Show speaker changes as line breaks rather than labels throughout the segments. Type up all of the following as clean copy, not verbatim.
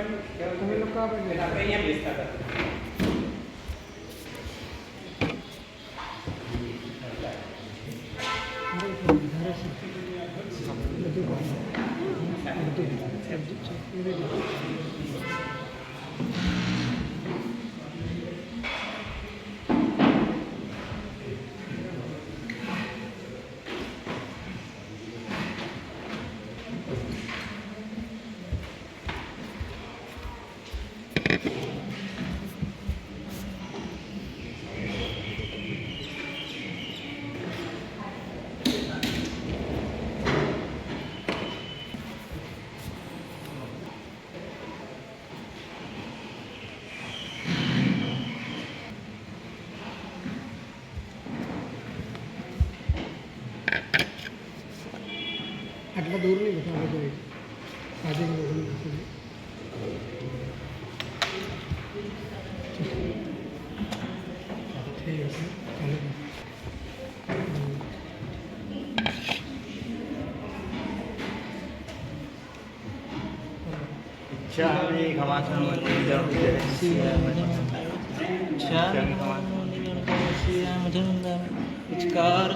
તમે લોકો આ બાજુ
આપણે અહીંયા બેસતા હતા.
આટલા દૂર નહીં બધા બધું આજે થઈ જશે ચાલુ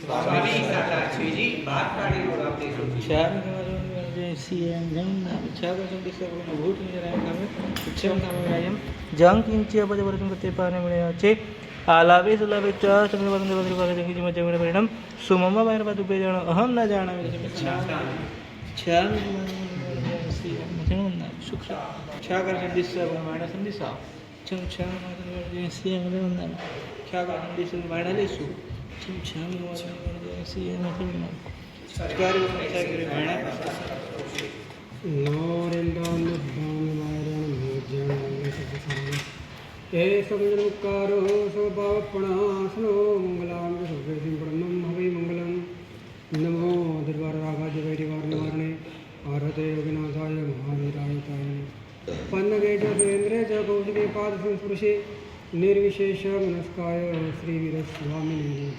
સ્વામી સાક્ષાત્જી બાર કાઢી બોલ આપણી
જંગ કિંચી અપજવર્તન કરતે પાને મળે છે આલાવે સુલાવે ચ ચંદ્રવંદ વંદ્ર પાકે જંગી મજે મળે પરિણામ સુમમ્મા બાયર પાતુ પે જાણ અહમ ના જાણાવે છે છા શુક્ર છા કર સંદિસા માણા સંદિસા છમ છમ સિયા મને વંદન છા કર સંદિસા માણા લેસુ છમ છમ સિયા મને વંદન સત્કારી પૈસા કરે માણા
નોરેન્દ્રાન ધામ નારાયણ મોજણ એ સમજનકારો સ્વભાવપણાસનો મંગલામ સર્વેસિંહ બ્રહ્મમ હવિ મંગલમ નમો દરબાર રાઘાજ વૈરિવાર નિવારણે આરતે યોગિનાથાય મહાવીરાય તાય પન્નગેજ સુરેન્દ્રે ચ કૌશિકે પાદ સંસ્પૃશે નિર્વિશેષ મનસ્કાય શ્રી વીર સ્વામિને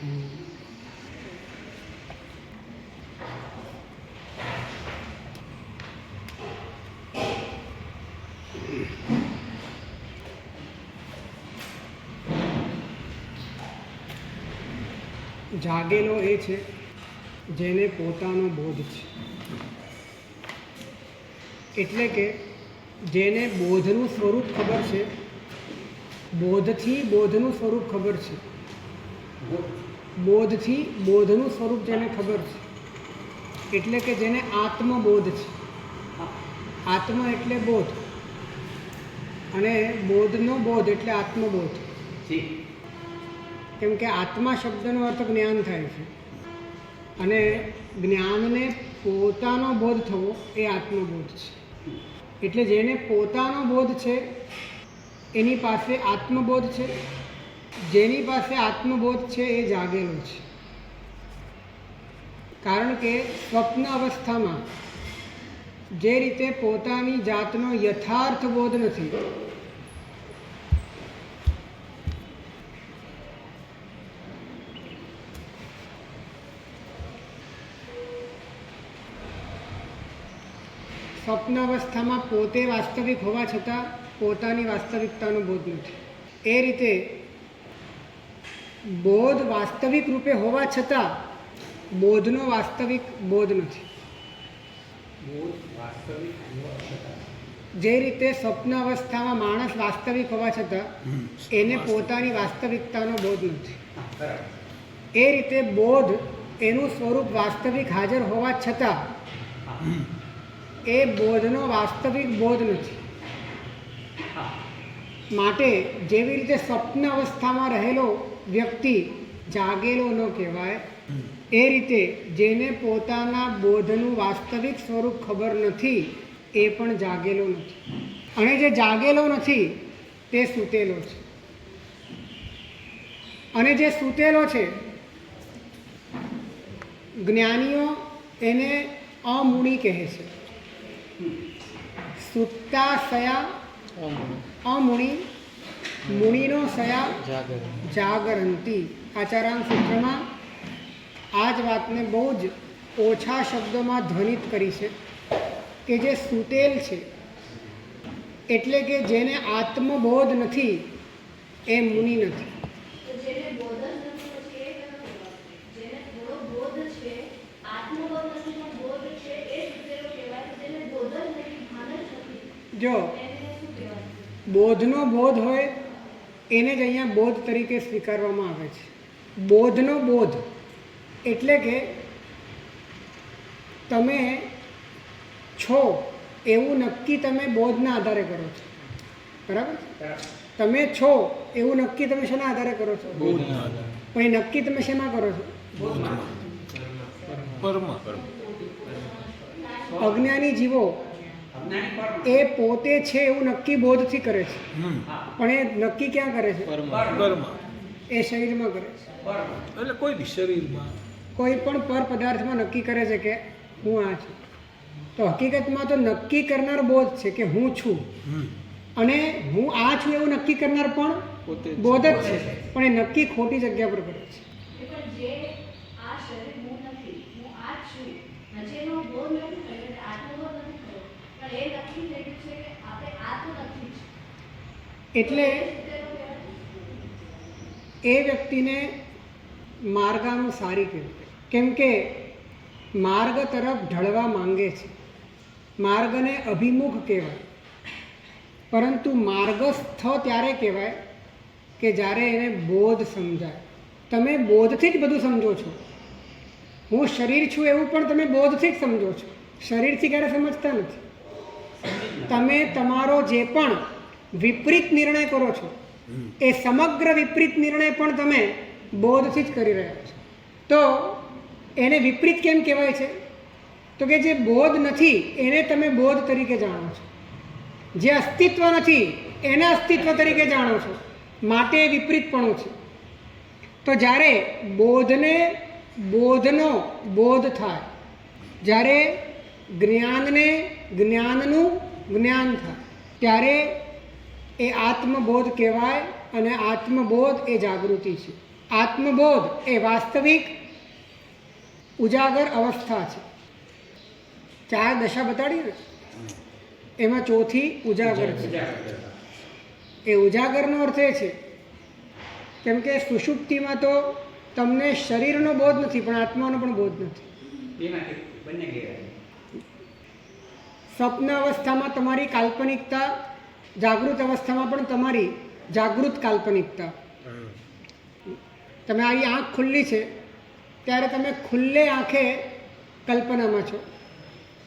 જાગેલો એ છે જેને પોતાનો બોધ છે, એટલે કે જેને બોધનું સ્વરૂપ ખબર છે, બોધથી બોધનું સ્વરૂપ ખબર છે, બોધથી બોધનું સ્વરૂપ જેને ખબર છે, એટલે કે જેને આત્મબોધ છે. આત્મ એટલે બોધ અને બોધનો બોધ એટલે આત્મબોધ. કેમ કે આત્મા શબ્દનો અર્થ જ્ઞાન થાય છે અને જ્ઞાનને પોતાનો બોધ થવો એ આત્મબોધ છે. એટલે જેને પોતાનો બોધ છે એની પાસે આત્મબોધ છે, જેની પાસે આત્મબોધ છે એ જાગેલો છે. કારણ કે સ્વપ્ન અવસ્થામાં જે રીતે પોતાની જાતનો યથાર્થ બોધ નથી, સ્વપ્ન અવસ્થામાં પોતે વાસ્તવિક હોવા છતાં પોતાની વાસ્તવિકતાનો બોધ નથી. એ રીતે બોધ વાસ્તવિક રૂપે હોવા છતાં બોધનો વાસ્તવિક બોધ નથી. જે રીતે સ્વપ્ન અવસ્થામાં માણસ વાસ્તવિક હોવા છતાં એને પોતાની વાસ્તવિકતાનો બોધ નથી, એ રીતે બોધ એનું સ્વરૂપ વાસ્તવિક હાજર હોવા છતાં એ બોધનો વાસ્તવિક બોધ નથી. માટે જેવી રીતે સ્વપ્ન અવસ્થામાં રહેલો વ્યક્તિ જાગેલો ન કહેવાય, એ રીતે જેને પોતાના બોધનું વાસ્તવિક સ્વરૂપ ખબર નથી એ પણ જાગેલો નથી. અને જે જાગેલો નથી તે સૂતેલો છે. અને જે સૂતેલો છે જ્ઞાનીઓ એને અમૂડી કહે છે. સુત્તા સયા અમૂણી, મૂણીનો સયા જાગરંતી. આચાર્યાંગ સૂત્રમાં આ જ વાતને બહુ જ ઓછા શબ્દોમાં ધ્વનિત કરી છે. કે જે સૂતેલ છે, એટલે કે જેને આત્મબોધ નથી, એ મુનિ નથી.
તો જેને બોધ જ નથી પછી એ કયો કહેવાય? જેને થોડો બોધ છે, આત્મબોધ નથી પણ બોધ છે, એ સુતેલો કહેવાય. જેને બોધ જ નથી, ભાન જ નથી,
જો
એને શું કહેવાય?
બોધનો બોધ હોય એને જ અહીંયા બોધ તરીકે સ્વીકારવામાં આવે છે. બોધનો બોધ એટલે કે તમે છો એવું નક્કી તમે બોધના આધારે કરો છો. બરાબર? તમે છો એવું નક્કી તમે શેના આધારે કરો છો? પણ એ નક્કી તમે શેમાં કરો છો? અજ્ઞાની જીવો એ પોતે છે એવું નક્કી બોધથી કરે છે, પણ એ નક્કી ક્યાં કરે છે? એ શરીરમાં કરે છે.
એટલે કોઈ બી શરીરમાં
કોઈ પણ પર પદાર્થમાં નક્કી કરે છે કે હું આ છું. તો હકીકતમાં તો નક્કી કરનાર બોધ છે કે હું છું, અને હું આ છું એવું નક્કી કરનાર પણ બોધ જ છે, પણ એ નક્કી ખોટી જગ્યા પર કરે છે.
પણ જે આ શરીર હું નથી, હું આ જ છું, હજીનો બોધ નથી થયો, એટલે આત્મબોધ નથી થયો, પણ એ નક્કી થઈ ગયું છે કે આપણે આ તો નથી જ.
એટલે
એ સુતેલો કહેવાય.
એ વ્યક્તિને માર્ગાનુસારી કહેવાય. કેમ કે માર્ગ તરફ ઢળવા માંગે છે, માર્ગને અભિમુખ કહેવાય. પરંતુ માર્ગસ્થ ત્યારે કહેવાય કે જ્યારે એને બોધ સમજાય. તમે બોધથી જ બધું સમજો છો. હું શરીર છું એવું પણ તમે બોધથી જ સમજો છો, શરીરથી ક્યારે સમજતા નથી. તમે તમારો જે પણ વિપરીત નિર્ણય કરો છો એ સમગ્ર વિપરીત નિર્ણય પણ તમે બોધથી જ કરી રહ્યા છો. તો એને વિપરીત કેમ કહેવાય છે? તો કે જે બોધ નથી એને તમે બોધ તરીકે જાણો છો, જે અસ્તિત્વ નથી એને અસ્તિત્વ તરીકે જાણો છો, માટે એ વિપરીતપણું છે. તો જ્યારે બોધને બોધનો બોધ થાય, જ્યારે જ્ઞાનને જ્ઞાનનું જ્ઞાન થાય, ત્યારે એ આત્મબોધ કહેવાય. અને આત્મબોધ એ જાગૃતિ છે. આત્મબોધ એ વાસ્તવિક ઉજાગર અવસ્થા છે. 4 દશા બતાડી ને, એમાં ચોથી ઉજાગર છે. એ ઉજાગરનો અર્થ એ છે કેમ કે સુષુપ્તિમાં તો તમને શરીરનો બોધ નથી પણ આત્માનો પણ બોધ નથી.
બંને કહેવાય.
સ્વપ્ન અવસ્થામાં તમારી કાલ્પનિકતા, જાગૃત અવસ્થામાં પણ તમારી જાગૃત કાલ્પનિકતા. તમે આવી આંખ ખુલ્લી છે ત્યારે તમે ખુલ્લે આંખે કલ્પનામાં છો,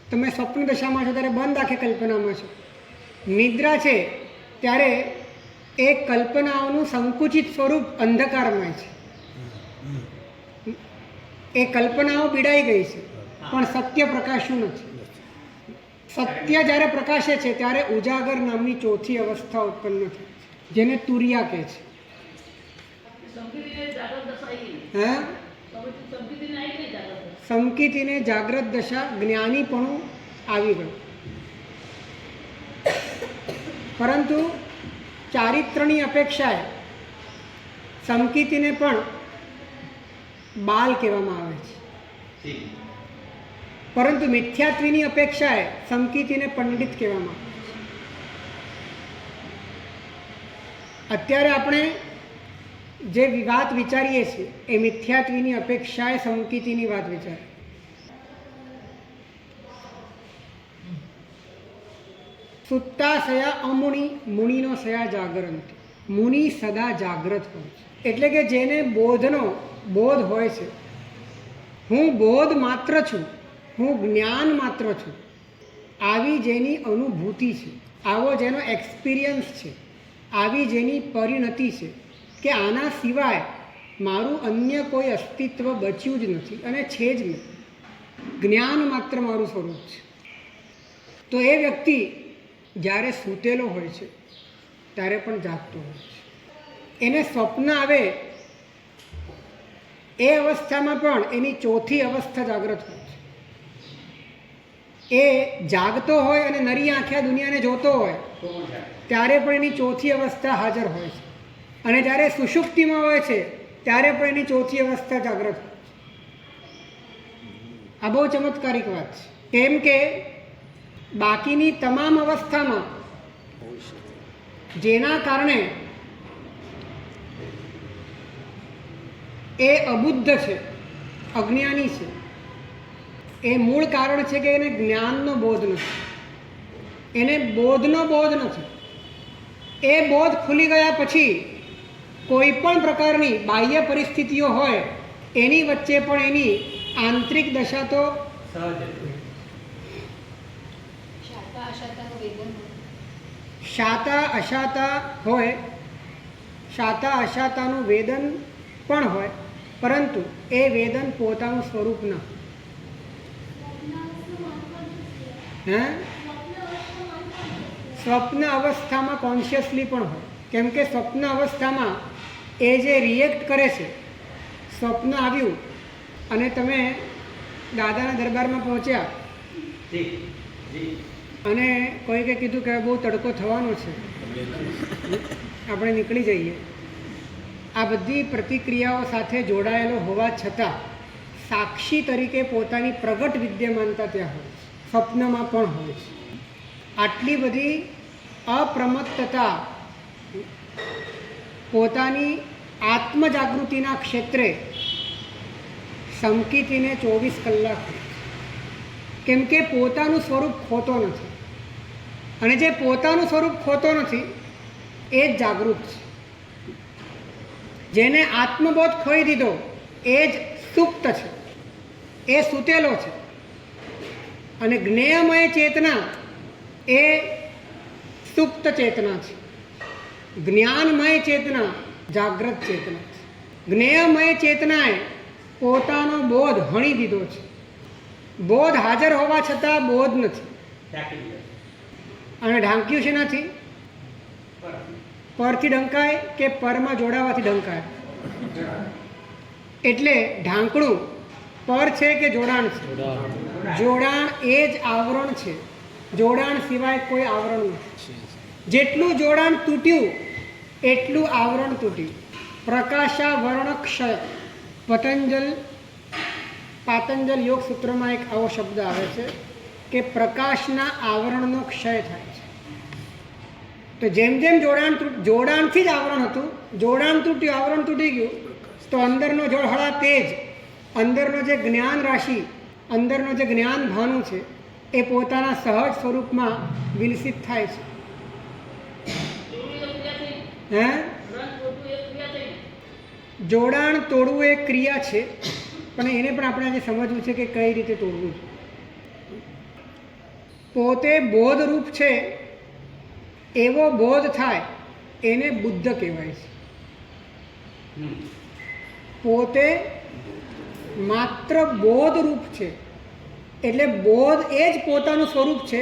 તમે સ્વપ્ન દશામાં છો ત્યારે બંધ આંખે કલ્પનામાં છો. નિદ્રા છે ત્યારે એ કલ્પનાઓનું સંકુચિત સ્વરૂપ અંધકારમય છે. એ કલ્પનાઓ પીડાઈ ગઈ છે પણ સત્ય પ્રકાશ્યું નથી. સત્ય જ્યારે પ્રકાશે છે ત્યારે ઉજાગર નામની ચોથી અવસ્થા ઉત્પન્ન થાય છે, જેને તુરિયા કહે છે. હે, સંકિતિને જાગ્રત દશા જ્ઞાનીપણું આવી ગયું. પરંતુ ચારિત્રની અપેક્ષાએ સંકિતિને પણ બાલ કહેવામાં આવે છે, પરંતુ મિથ્યાત્વીની અપેક્ષાએ સંકિતિને પંડિત કહેવામાં આવે છે. અત્યારે આપણે જે વાત વિચારીએ છીએ એ મિથ્યાત્વીની અપેક્ષાએ સંકિતિની વાત વિચારીએ. સુત્તા સયા અમુનિ, મુનિનો સયા જાગરંતિ. મુનિ સદા જાગ્રત હોય છે. એટલે કે જેને બોધનો બોધ હોય છે, હું બોધ માત્ર છું, હું જ્ઞાન માત્ર છું, આવી જેની અનુભૂતિ છે, આવો જેનો એક્સપિરિયન્સ છે, આવી જેની પરિણતિ છે કે આના સિવાય મારું અન્ય કોઈ અસ્તિત્વ બચ્યું જ નથી અને છે જ નહીં, જ્ઞાન માત્ર મારું સ્વરૂપ છે. તો એ વ્યક્તિ જ્યારે સૂતેલો હોય છે ત્યારે પણ જાગતો હોય છે. એને સ્વપ્ન આવે એ અવસ્થામાં પણ એની ચોથી અવસ્થા જાગ્રત હોય છે. એ જાગતો હોય અને નરી આંખે દુનિયાને જોતો હોય ત્યારે પણ એની ચોથી અવસ્થા હાજર હોય છે. અને જ્યારે સુષુપ્તિમાં હોય છે ત્યારે પણ એની ચોથી અવસ્થા જાગ્રત હોય છે. આ બહુ ચમત્કારિક વાત છે. કેમ કે બાકીની તમામ અવસ્થામાં જેના કારણે એ અબુદ્ધ છે, અજ્ઞાની છે, એ મૂળ કારણ છે કે એને જ્ઞાનનો બોધ નથી, એને બોધનો બોધ નથી. એ બોધ ખુલી ગયા પછી કોઈ પણ પ્રકારની બાહ્ય પરિસ્થિતિઓ હોય એની વચ્ચે પણ એની આંતરિક દશા તો શાતા અશાતા હોય, શાતા અશાતાનું વેદન પણ હોય, પરંતુ એ વેદન પોતાનું સ્વરૂપ ન. હે સ્વપ્ન અવસ્થામાં કોન્શિયસલી પણ હોય, કેમ કે સ્વપ્ન અવસ્થામાં એ જે રિએક્ટ કરે છે, સ્વપ્ન આવ્યું અને તમે દાદાના દરબારમાં પહોંચ્યા અને કોઈકે કીધું કે બહુ તડકો થવાનો છે, આપણે નીકળી જઈએ. આ બધી પ્રતિક્રિયાઓ સાથે જોડાયેલો હોવા છતાં સાક્ષી તરીકે પોતાની પ્રગટ વિદ્યમાનતા ત્યાં હોય છે, સ્વપ્નમાં પણ હોય છે. આટલી બધી અપ્રમત્તતા પોતાની આત્મજાગૃતિના ક્ષેત્રે સંકિતીને 24 કલાક હોય, કેમ કે પોતાનું સ્વરૂપ ખોતો નથી, અને જે પોતાનું સ્વરૂપ ખોતો નથી એ જ જાગૃત છે. જેને આત્મબોધ ખોઈ દીધો એ જ સુપ્ત છે, એ સૂતેલો છે. અને જ્ઞેયમય ચેતના એ સુપ્ત ચેતના છે, જ્ઞાનમય ચેતના જાગ્રત ચેતના છે. જ્ઞેયમય ચેતનાએ પોતાનો બોધ હણી દીધો છે. બોધ હાજર હોવા છતાં બોધ નથી, અને ઢાંક્યું છે નથી. પરથી ડંકાય કે પરમાં જોડાવાથી ડંકાય, એટલે ઢાંકણું પર છે કે જોડાણ છે? જોડાણ એ જ આવરણ છે, જોડાણ સિવાય કોઈ આવરણ નથી. જેટલું જોડાણ તૂટ્યું એટલું આવરણ તૂટ્યું. પ્રકાશાવરણ ક્ષય. પાતંજલ યોગ સૂત્રમાં એક આવો શબ્દ આવે છે કે પ્રકાશના આવરણનો ક્ષય થાય છે. તો જેમ જેમ જોડાણથી જ આવરણ હતું, જોડાણ તૂટ્યું, આવરણ તૂટી ગયું, તો અંદરનો જોડહળા તેજ, અંદરનો જે જ્ઞાન રાશિ, અંદરનો જે જ્ઞાન ભાનુ છે એ પોતાના સહજ સ્વરૂપમાં વિલસિત થાય છે. હે જોડાણ તોડવું એક ક્રિયા છે, પણ એને પણ આપણે આજે સમજવું છે કે કઈ રીતે તોડવું છે. પોતે બોધરૂપ છે એવો બોધ થાય એને બુદ્ધ કહેવાય છે. પોતે માત્ર બોધરૂપ છે, એટલે બોધ એ જ પોતાનું સ્વરૂપ છે,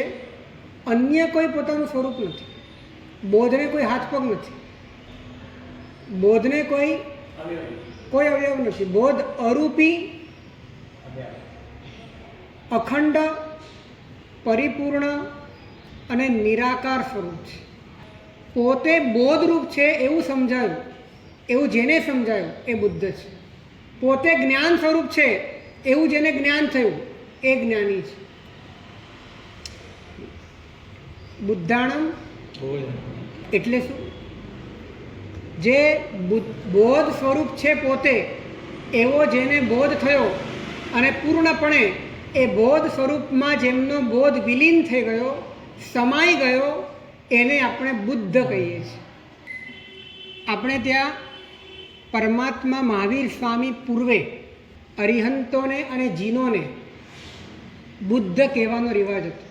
અન્ય કોઈ પોતાનું સ્વરૂપ નથી. બોધને કોઈ હાથ પગ નથી, બોધને કોઈ અવયવ નથી. બોધ અરૂપી, અખંડ, પરિપૂર્ણ અને નિરાકાર સ્વરૂપ છે. પોતે બોધરૂપ છે એવું સમજાયું, એવું જેને સમજાયું એ બુદ્ધ છે. પોતે જ્ઞાન સ્વરૂપ છે એવું જેને જ્ઞાન થયું એ જ્ઞાની છે. બુદ્ધાણમ એટલે શું? જે બોધ સ્વરૂપ છે પોતે એવો જેને બોધ થયો અને પૂર્ણપણે એ બોધ સ્વરૂપમાં જેમનો બોધ વિલીન થઈ ગયો, સમાઈ ગયો, એને આપણે બુદ્ધ કહીએ છીએ. આપણે ત્યાં પરમાત્મા મહાવીર સ્વામી પૂર્વે અરિહંતોને અને જીનોને બુદ્ધ કહેવાનો રિવાજ હતો,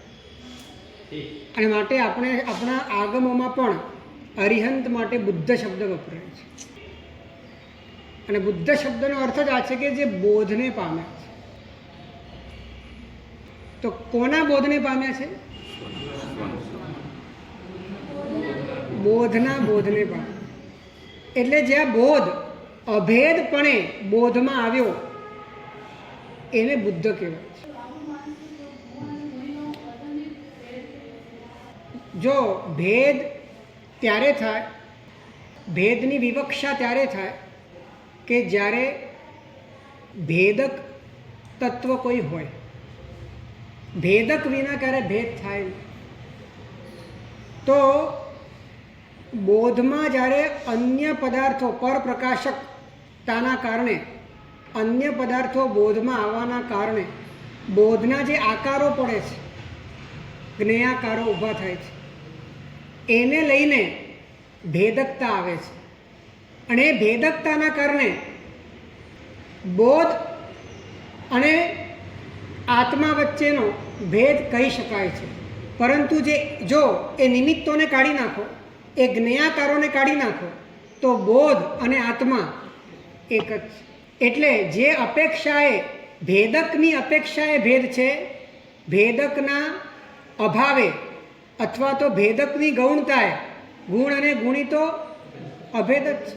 અને માટે આપણે આપણા આગમોમાં પણ અરિહંત માટે બુદ્ધ શબ્દ વપરાય છે. અને બુદ્ધ શબ્દનો અર્થ જ આ છે કે જે બોધને પામ્યા છે. તો કોના બોધને પામ્યા છે? બોધના બોધને પામ્યા. એટલે જ્યાં બોધ અભેદપણે બોધમાં આવ્યો એને બુદ્ધ કહેવાય છે. જો ભેદ ત્યારે થાય, ભેદની વિવક્ષા ત્યારે થાય કે જ્યારે ભેદક તત્વ કોઈ હોય. ભેદક વિના ક્યારે ભેદ થાય નહીં. તો બોધમાં જ્યારે અન્ય પદાર્થો પરપ્રકાશકતાના કારણે અન્ય પદાર્થો બોધમાં આવવાના કારણે બોધના જે આકારો પડે છે, જ્ઞેયાકારો ઊભા થાય છે, એને લઈને ભેદકતા આવે છે. અને એ ભેદકતાના કારણે બોધ અને આત્મા વચ્ચેનો ભેદ કહી શકાય છે. પરંતુ જો એ નિમિત્તોને કાઢી નાખો, એ જ્ઞેયાકારોને કાઢી નાખો, તો બોધ અને આત્મા એક જ છે. એટલે જે અપેક્ષાએ ભેદકની અપેક્ષાએ ભેદ છે, ભેદકના અભાવે અથવા તો ભેદકની ગૌણતાએ ગુણ અને ગુણી તો અભેદ જ છે.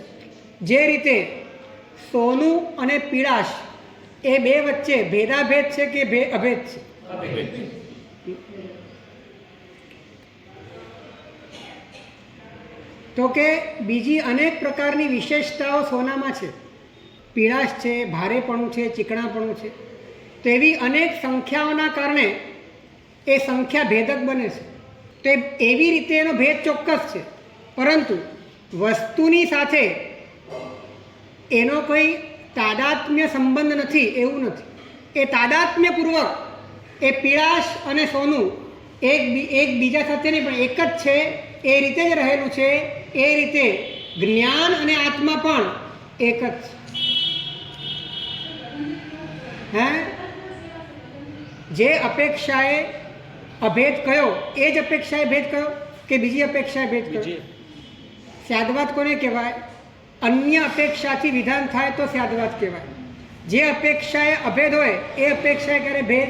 જે રીતે સોનું અને પીળાશ એ બે વચ્ચે ભેદાભેદ છે કે અભેદ છે? તો કે બીજી અનેક પ્રકારની વિશેષતાઓ સોનામાં છે. પીળાશ છે, ભારેપણું છે, ચીકણાપણું છે. તો એવી અનેક સંખ્યાઓના કારણે એ સંખ્યા ભેદક બને છે. તો એવી રીતે એનો ભેદ ચોક્કસ છે. પરંતુ વસ્તુની સાથે એનો કોઈ તાદાત્મ્ય સંબંધ નથી એવું નથી. એ તાદાત્મ્યપૂર્વક એ પીળાશ અને સોનું એકબીજા સાથે નહીં પણ એક જ છે એ રીતે જ રહેલું છે. એ રીતે જ્ઞાન અને આત્મા પણ એક જ છે. જે અપેક્ષાએ અભેદ કયો એ જ અપેક્ષાએ ભેદ કયો કે બીજી અપેક્ષાએ ભેદ કયો? સ્યાદવાદ કોને કહેવાય? અન્ય અપેક્ષાથી વિધાન થાય તો સ્યાદવાદ કહેવાય. જે અપેક્ષાએ અભેદ હોય એ અપેક્ષાએ ક્યારે ભેદ?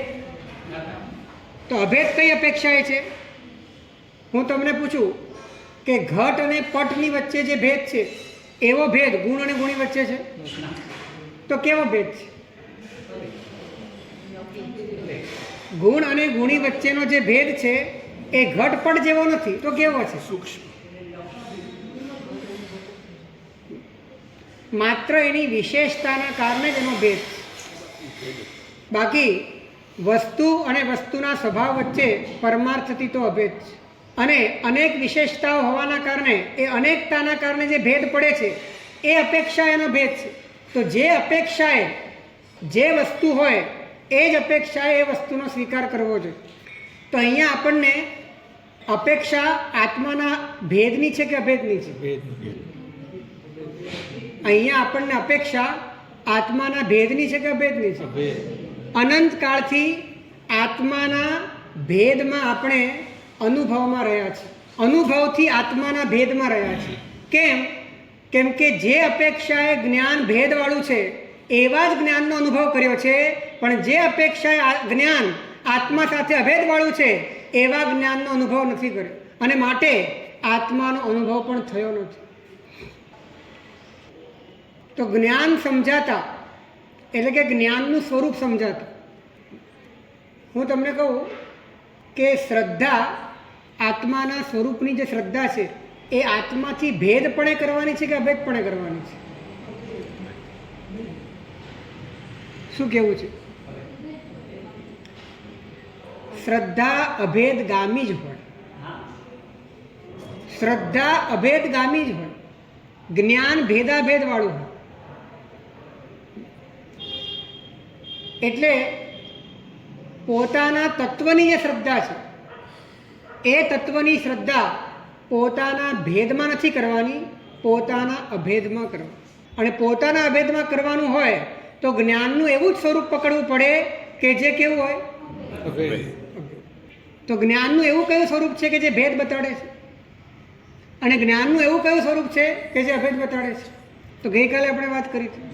તો અભેદ કઈ અપેક્ષાએ છે? હું તમને પૂછું કે ઘટ અને પટની વચ્ચે જે ભેદ છે એવો ભેદ ગુણ અને ગુણી વચ્ચે છે? તો કેવો ભેદ છે? ગુણ અને ગુણી વચ્ચેનો જે ભેદ છે એ ઘટપટ જેવો નથી. તો કેવો છે? સૂક્ષ્મ. માત્ર એની વિશેષતાના કારણે જ એનો ભેદ છે. બાકી વસ્તુ અને વસ્તુના સ્વભાવ વચ્ચે પરમાર્થથી તો અભેદ છે. અને અનેક વિશેષતાઓ હોવાના કારણે એ અનેકતાના કારણે જે ભેદ પડે છે એ અપેક્ષા એનો ભેદ છે. તો જે અપેક્ષાએ જે વસ્તુ હોય એ જ અપેક્ષાએ એ વસ્તુનો સ્વીકાર કરવો જોઈએ. તો અહીંયા આપણને અપેક્ષા આત્માના ભેદની છે કે અભેદની છે? અહીંયા આપણને અપેક્ષા આત્માના ભેદની છે કે અભેદની છે? અનંત કાળથી આત્માના ભેદમાં આપણે અનુભવમાં રહ્યા છીએ. અનુભવથી આત્માના ભેદમાં રહ્યા છીએ. કેમ કે જે અપેક્ષાએ જ્ઞાન ભેદવાળું છે એવા જ જ્ઞાનનો અનુભવ કર્યો છે. પણ જે અપેક્ષાએ જ્ઞાન આત્મા સાથે અભેદવાળું છે એવા જ્ઞાનનો અનુભવ નથી કર્યો. અને માટે આત્માનો અનુભવ પણ થયો નથી. તો જ્ઞાન સમજાતા એટલે કે જ્ઞાનનું સ્વરૂપ સમજાતા હું તમને કહું કે શ્રદ્ધા આત્માના સ્વરૂપની જે શ્રદ્ધા છે એ આત્માથી ભેદપણે કરવાની છે કે અભેદપણે કરવાની છે? શું કહેવું છે? શ્રદ્ધા અભેદગામી જ હોય. શ્રદ્ધા અભેદગામી જ હોય. જ્ઞાન ભેદાભેદ વાળું હોય. એટલે પોતાના તત્વની જે શ્રદ્ધા છે એ તત્વની શ્રદ્ધા પોતાના ભેદમાં નથી કરવાની, પોતાના અભેદમાં કરવાની. અને પોતાના અભેદમાં કરવાનું હોય તો જ્ઞાનનું એવું જ સ્વરૂપ પકડવું પડે કે જે કેવું હોય? તો જ્ઞાનનું એવું કયું સ્વરૂપ છે કે જે ભેદ બતાડે છે? અને જ્ઞાનનું એવું કયું સ્વરૂપ છે કે જે અભેદ બતાડે છે? તો ગઈકાલે આપણે વાત કરી હતી.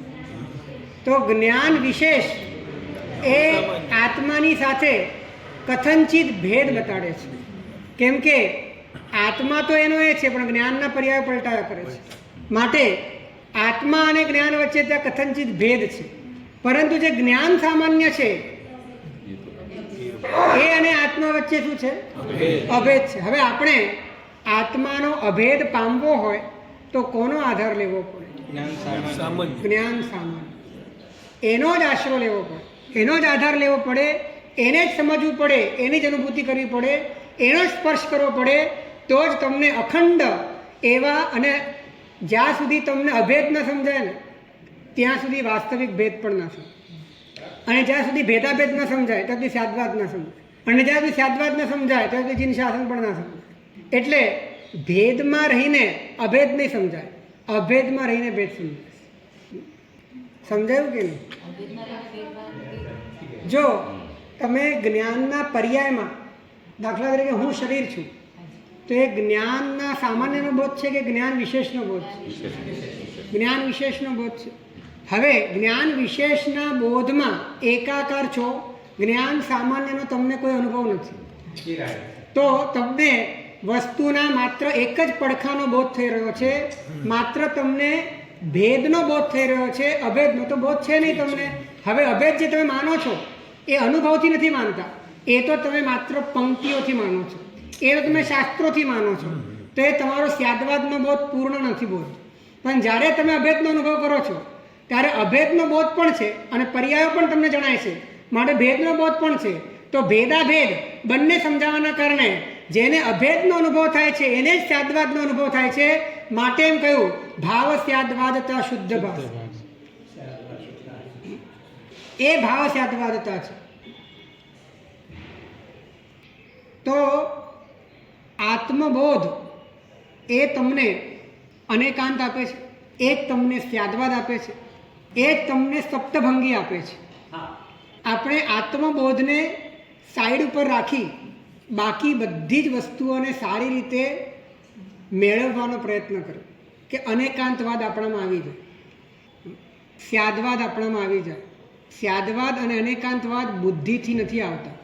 તો જ્ઞાન વિશેષ એ આત્માની સાથે કથનચિત ભેદ બતાડે છે. કેમ કે આત્મા તો એનો એ છે પણ જ્ઞાનના પર્યાય પલટાયા કરે છે. માટે આત્મા અને જ્ઞાન વચ્ચે ત્યાં કથનચિત ભેદ છે. પરંતુ જે જ્ઞાન સામાન્ય છે એ અને આત્મા વચ્ચે શું છે? અભેદ છે. હવે આપણે આત્માનો અભેદ પામવો હોય તો કોનો આધાર લેવો પડે? જ્ઞાન સામાન્ય. એનો જ આશરો લેવો પડે, એનો જ આધાર લેવો પડે. એને જ સમજવું પડે, એની જ અનુભૂતિ કરવી પડે, એનો જ સ્પર્શ કરવો પડે, તો જ તમને અખંડ એવા, અને જ્યાં સુધી તમને અભેદ ન સમજાય ને ત્યાં સુધી વાસ્તવિક ભેદ પણ ન સમજાય, અને જ્યાં સુધી ભેદાભેદ ન સમજાય ત્યાં સુધી સ્યાદવાદ ન સમજાય, અને જ્યાં સુધી સ્યાદવાદ ન સમજાય ત્યાં સુધી જીન શાસન પણ ન સમજાય. એટલે ભેદમાં રહીને અભેદ નહીં સમજાય, અભેદમાં રહીને ભેદ સમજાય. સમજાયું કે નહીં? જો તમે જ્ઞાનના પર્યાયમાં, દાખલા તરીકે હું શરીર છું, તો એ જ્ઞાનના સામાન્યનો બોધ છે કે જ્ઞાન વિશેષનો બોધ છે? જ્ઞાન વિશેષનો બોધ છે. હવે જ્ઞાન વિશેષના બોધમાં એકાકાર છો, જ્ઞાન સામાન્યનો તમને કોઈ અનુભવ નથી, તો તમને વસ્તુના માત્ર એક જ પડખાનો બોધ થઈ રહ્યો છે, માત્ર તમને ભેદનો બોધ થઈ રહ્યો છે, અભેદનો તો બોધ છે નહીં તમને. હવે અભેદ જે તમે માનો છો એ અનુભવથી નથી માનતા, એ તો તમે માત્ર પંક્તિઓથી માનો છો, એ તો તમે શાસ્ત્રોથી માનો છો, તો એ તમારો સ્યાદવાદનો બોધ પૂર્ણ નથી બોધ. પણ જ્યારે તમે અભેદનો અનુભવ કરો છો ત્યારે અભેદનો બોધ પણ છે અને પર્યાયો પણ તમને જણાય છે, માટે ભેદનો બોધ પણ છે. તો ભેદાભેદ બંને સમજાવવાના કારણે જેને અભેદનો અનુભવ થાય છે એને જ સ્યાદવાદનો અનુભવ થાય છે. માટે એમ કહ્યું ભાવ સ્યાદવાદતા શુદ્ધ ભાવ, એ ભાવ સ્યાદવાદતા છે. તો આત્મબોધ એ તમને અનેકાંત આપે છે, એ જ તમને સ્યાદવાદ આપે છે, એ જ તમને સપ્તભંગી આપે છે. આપણે આત્મબોધને સાઈડ ઉપર રાખી બાકી બધી જ વસ્તુઓને સારી રીતે મેળવવાનો પ્રયત્ન કર્યો કે અનેકાંતવાદ આપણામાં આવી જાય, સ્યાદવાદ આપણામાં આવી જાય. સ્યાદવાદ અને અનેકાંતવાદ બુદ્ધિથી નથી આવતા,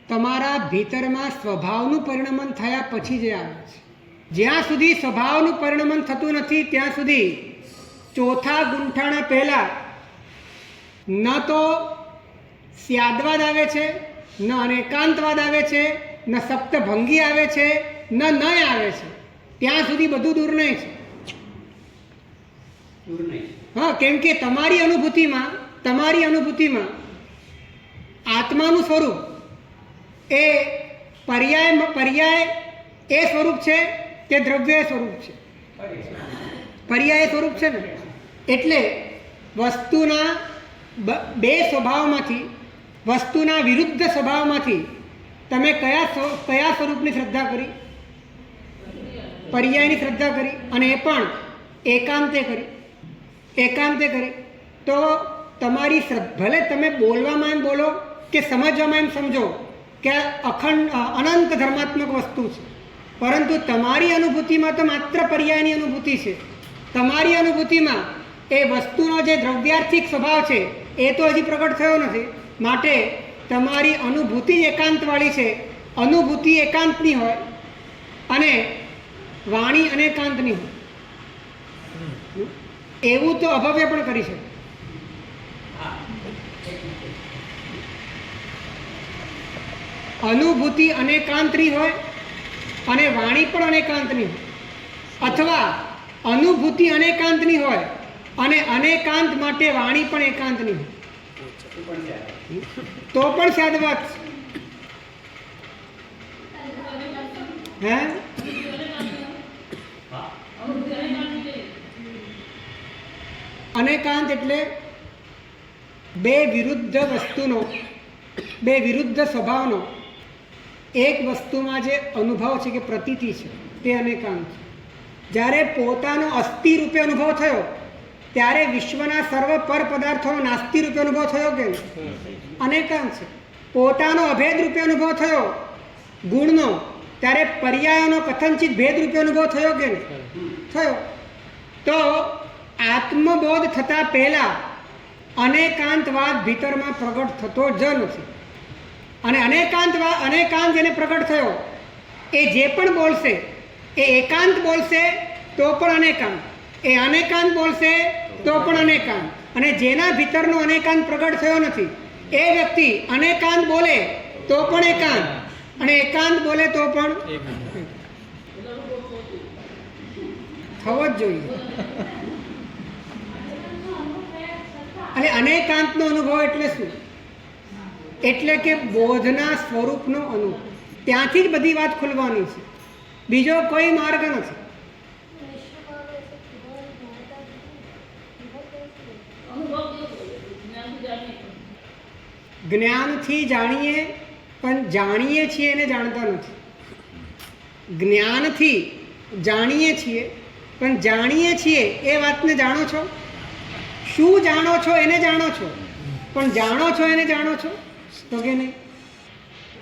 તમારા ભીતરમાં સ્વભાવનું પરિણમન થયા પછી જે આવે છે. જ્યાં સુધી સ્વભાવનું પરિણમન થતું નથી ત્યાં સુધી ચોથા ગુંઠાણા પહેલાં ન તો સ્યાદવાદ આવે છે, ન અનેકાંતવાદ આવે છે, ન સપ્તભંગી આવે છે, ન નય આવે છે. ત્યાં સુધી બધું દૂર નહીં છે. હા, કેમ કે તમારી અનુભૂતિમાં આત્માનું સ્વરૂપ એ પર્યાય એ સ્વરૂપ છે કે દ્રવ્ય સ્વરૂપ છે? પર્યાય સ્વરૂપ છે ને. એટલે વસ્તુના બે સ્વભાવમાંથી, વસ્તુના વિરુદ્ધ સ્વભાવમાંથી તમે કયા સ્વરૂપની શ્રદ્ધા કરી? પર્યાયની શ્રદ્ધા કરી, અને એ પણ એકાંતે કરી. તો તમારી ભલે તમે બોલવામાં એમ બોલો કે સમજવામાં એમ સમજો કે અનંત ધર્માત્મક વસ્તુ છે, પરંતુ તમારી અનુભૂતિમાં તો માત્ર પર્યાયની અનુભૂતિ છે. તમારી અનુભૂતિમાં એ વસ્તુનો જે દ્રવ્યાર્થિક સ્વભાવ છે એ તો હજી પ્રગટ થયો નથી. માટે તમારી અનુભૂતિ એકાંતવાળી છે. અનુભૂતિ એકાંતની હોય અને વાણી અનેકાંતની હોય, એવું તો અભવ્ય પણ કરી શકે. અનુભૂતિ અનેકાંતની હોય અને વાણી પણ અનેકાંતની હોય, અથવા અનુભૂતિ અનેકાંતની હોય અને અનેકાંત માટે વાણી પણ એકાંતની હોય, તો પણ સ્યાદવાદ છે. અનેકાંત એટલે બે વિરુદ્ધ વસ્તુનો, બે વિરુદ્ધ સ્વભાવનો એક વસ્તુમાં જે અનુભવ છે કે પ્રતીતિ છે તે અનેકાંત છે. જ્યારે પોતાનો અસ્થિ રૂપે અનુભવ થયો ત્યારે વિશ્વના સર્વ પર પદાર્થોનો નાસ્તિ રૂપે અનુભવ થયો કે અનેકાંત છે. પોતાનો અભેદ રૂપે અનુભવ થયો ગુણનો, ત્યારે પર્યાયોનો કથનચિત ભેદ રૂપે અનુભવ થયો કે થયો. તો આત્મબોધ થતાં પહેલાં અનેકાંતવાદ ભીતરમાં પ્રગટ થતો જ નથી. અને અનેકાંત જેને પ્રગટ થયો એ જે પણ બોલશે એ એકાંત બોલશે તો પણ અનેકાંત, એ અનેકાંત બોલશે તો પણ અનેકાંત. અને જેના ભીતરનો અનેકાંત પ્રગટ થયો નથી એ વ્યક્તિ અનેકાંત બોલે તો પણ એકાંત, અને એકાંત બોલે તો પણ થવો જ જોઈએ. એટલે અનેકાંતનો અનુભવ એટલે શું? એટલે કે બોધના સ્વરૂપનો અનુભવ. ત્યાંથી જ બધી વાત ખુલવાની છે, બીજો કોઈ માર્ગ નથી. જ્ઞાનથી જાણીએ, પણ જાણીએ છીએ એને જાણતા નથી. જ્ઞાનથી જાણીએ છીએ, પણ જાણીએ છીએ એ વાતને જાણો છો? શું જાણો છો એને જાણો છો, પણ જાણો છો એને જાણો છો તો કે નહીં.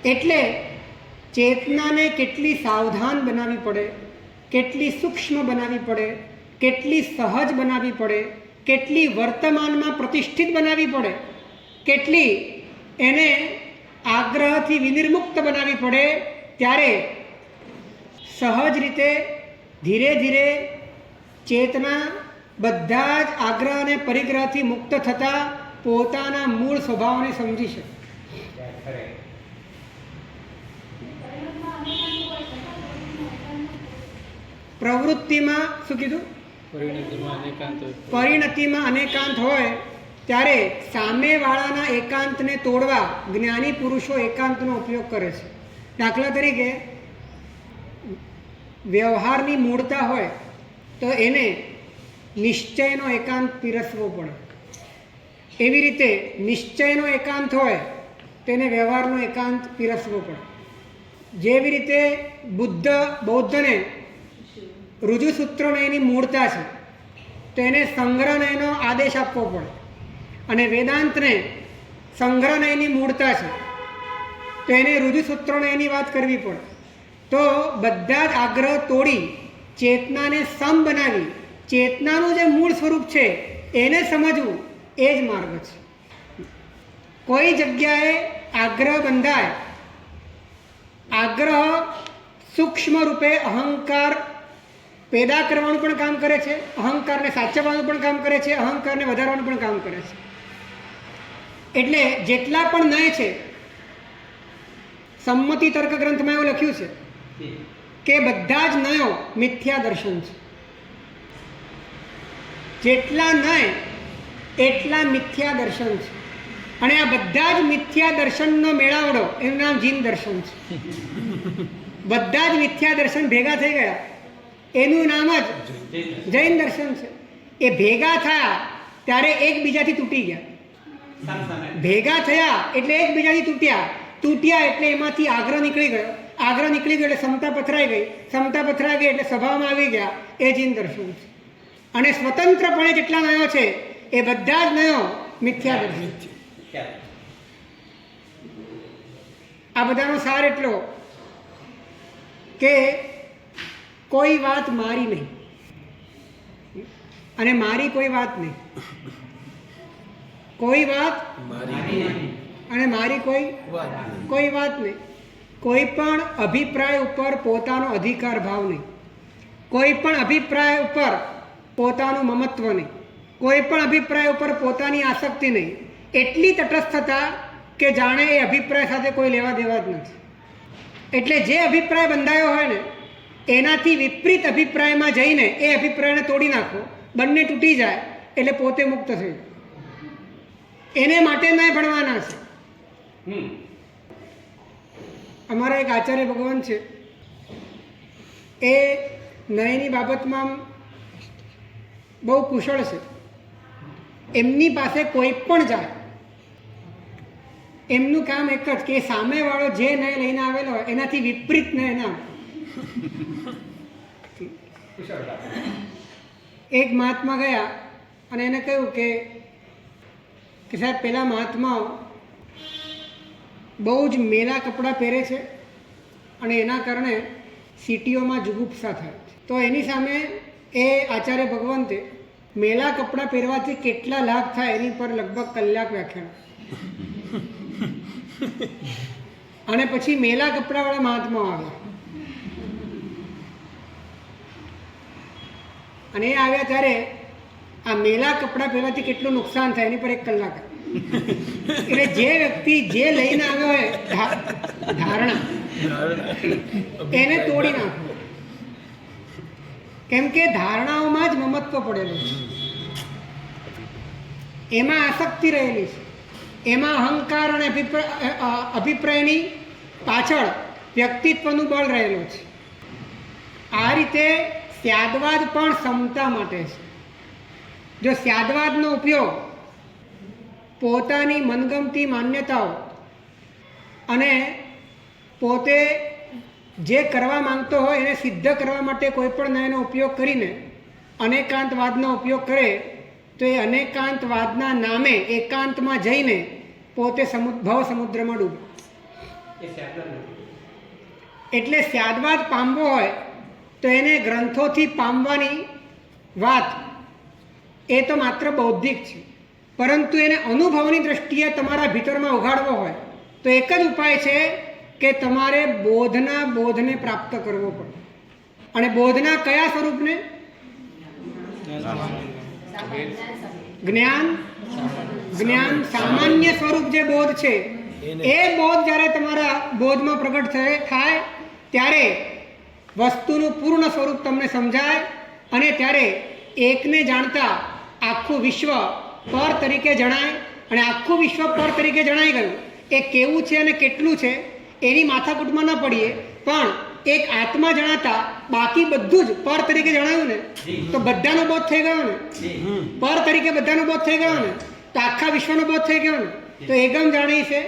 એટલે ચેતનાને કેટલી સાવધાન બનાવવી પડે, કેટલી સૂક્ષ્મ બનાવવી પડે, કેટલી સહજ બનાવવી પડે, કેટલી વર્તમાનમાં પ્રતિષ્ઠિત બનાવવી પડે, કેટલી એને આગ્રહથી વિનિર્મુક્ત બનાવવી પડે, ત્યારે સહજ રીતે ધીરે ધીરે ચેતના બધા જ આગ્રહ અને પરિગ્રહથી મુક્ત થતાં પોતાના મૂળ સ્વભાવને સમજી શકે. પ્રવૃત્તિમાં શું કીધું? પરિણતિમાં અનેકાંત હોય ત્યારે સામેવાળાના એકાંતને તોડવા જ્ઞાની પુરુષો એકાંતનો ઉપયોગ કરે છે. દાખલા તરીકે વ્યવહારની મૂળતા હોય તો એને નિશ્ચયનો એકાંત પીરસવો પડે. એવી રીતે નિશ્ચયનો એકાંત હોય તેને વ્યવહારનો એકાંત પીરસવો પડે. જેવી રીતે બૌદ્ધને ઋજુસૂત્રને એની મૂળતા છે તો એને સંગ્રહનયનો આદેશ આપવો પડે, અને વેદાંતને સંગ્રહનયની મૂળતા છે તો એને ઋજુસૂત્રનયની વાત કરવી પડે. તો બધા જ આગ્રહ તોડી ચેતનાને સમ બનાવી ચેતનાનું જે મૂળ સ્વરૂપ છે એને સમજવું એ જ માર્ગ છે. કોઈ જગ્યાએ આગ્રહ બંધાય, આગ્રહ સૂક્ષ્મ રૂપે અહંકાર પેદા કરવાનું પણ કામ કરે છે, અહંકારને સાચવવાનું પણ કામ કરે છે, અહંકારને વધારવાનું પણ કામ કરે છે. એટલે જેટલા પણ નય છે, સંમતિ તર્ક ગ્રંથમાં એવું લખ્યું છે કે બધા જ નયો મિથ્યા દર્શન છે. જેટલા નય એટલા મિથ્યા દર્શન છે, અને આ બધા જ મિથ્યા દર્શનનો મેળાવડો એનું નામ જીન દર્શન છે. બધા જ મિથ્યા દર્શન ભેગા થઈ ગયા એનું નામ જ જૈન દર્શન છે. એ ભેગા થયા ત્યારે એકબીજાથી તૂટી ગયા. ભેગા થયા એટલે એકબીજાથી તૂટ્યા એટલે એમાંથી આગ્રહ નીકળી ગયો, આગ્રહ નીકળી ગયો એટલે ક્ષમતા પથરાઈ ગઈ, ક્ષમતા પથરાઈ ગઈ એટલે સ્વભાવમાં આવી ગયા. એ જીન દર્શન છે. અને સ્વતંત્રપણે જેટલા નયો છે એ બધા જ નયો મિથ્યા દર્શન છે. આ બધાનો સાર એટલો કે કોઈ વાત મારી નહીં અને મારી કોઈ વાત નહીં, કોઈ વાત અને મારી કોઈ વાત નહીં. કોઈ પણ અભિપ્રાય ઉપર પોતાનો અધિકાર ભાવ નહીં, કોઈ પણ અભિપ્રાય ઉપર પોતાનું મમત્વ નહીં, કોઈ પણ અભિપ્રાય ઉપર પોતાની આસક્તિ નહીં. એટલી તટસ્થતા કે જાણે એ અભિપ્રાય સાથે કોઈ લેવા દેવા જ નથી. એટલે જે અભિપ્રાય બંધાયો હોય ને એનાથી વિપરીત અભિપ્રાયમાં જઈને એ અભિપ્રાયને તોડી નાખો, બંને તૂટી જાય એટલે પોતે મુક્ત થઈ જાય. એને માટે નય ભણવાના છે. અમારા એક આચાર્ય ભગવાન છે, એ નયની બાબતમાં બહુ કુશળ છે. એમની પાસે કોઈ પણ જાય, એમનું કામ એક જ કે સામેવાળો જે નય લઈને આવેલો હોય એનાથી વિપરીત નય ના. એક મહાત્મા ગયા અને એને કહ્યું કે સાહેબ પેલા મહાત્માઓ બહુ જ મેલા કપડાં પહેરે છે અને એના કારણે સિટીઓમાં જુગુપ્સા થાય છે. તો એની સામે એ આચાર્ય ભગવંતે મેલા કપડાં પહેરવાથી કેટલા લાભ થાય એની પર લગભગ કલાક વ્યાખ્યાન. અને પછી મેલા કપડાવાળા મહાત્માઓ આવ્યા અને એ આવ્યા ત્યારે આ મેલા કપડાં પહેરવાથી કેટલું નુકસાન થાય એની પર 1 કલાક. એટલે જે વ્યક્તિ જે લઈને આવ્યો હોય ધારણા એને તોડી નાખો, કેમ કે ધારણાઓમાં જ મમત્વ પડેલું છે, એમાં આસક્તિ રહેલી છે. એમાં અહંકાર અને અભિપ્રાયની પાછળ વ્યક્તિત્વનું બળ રહેલું છે. આ રીતે સ્યાદવાદ પણ સમતા માટે છે. જો સ્યાદવાદનો ઉપયોગ પોતાની મનગમતી માન્યતાઓ અને પોતે જે કરવા માંગતો હોય એને સિદ્ધ કરવા માટે કોઈ પણ ન્યાયનો ઉપયોગ કરીને અનેકાંતવાદનો ઉપયોગ કરે તો એ અનેકાંતવાદના નામે એકાંતમાં જઈને પોતે ભવ સમુદ્રમાં ડૂબે.
એ શાબ્દ નથી.
એટલે સ્યાદવાદ પામવો હોય તો એને ગ્રંથોથી પામવાની વાત એ તો માત્ર બૌદ્ધિક છે, પરંતુ એને અનુભવની દ્રષ્ટિએ તમારા ભીતરમાં ઉઘાડવો હોય તો એક જ ઉપાય છે કે તમારે બોધને પ્રાપ્ત કરવો પડે. અને બોધના કયા સ્વરૂપને? જ્ઞાન સામાન્ય સ્વરૂપ જે બોધ છે એ બોધ જ્યારે તમારા બોધમાં પ્રગટ થાય ત્યારે વસ્તુનું પૂર્ણ સ્વરૂપ તમને સમજાય અને ત્યારે એકને જાણતા આખું વિશ્વ પર તરીકે જણાય. અને આખું વિશ્વ પર તરીકે જણાઈ ગયું એ કેવું છે અને કેટલું છે એની માથાકૂટમાં ન પડીએ, પણ એક આત્મા જણાતા બાકી બધું જ પર તરીકે જણાયું ને તો બધાનો બોધ થઈ ગયો ને. પર તરીકે બધાનો બોધ થઈ ગયો ને તો આખા વિશ્વનો બોધ થઈ ગયો ને. તો એકમ જાણી છે.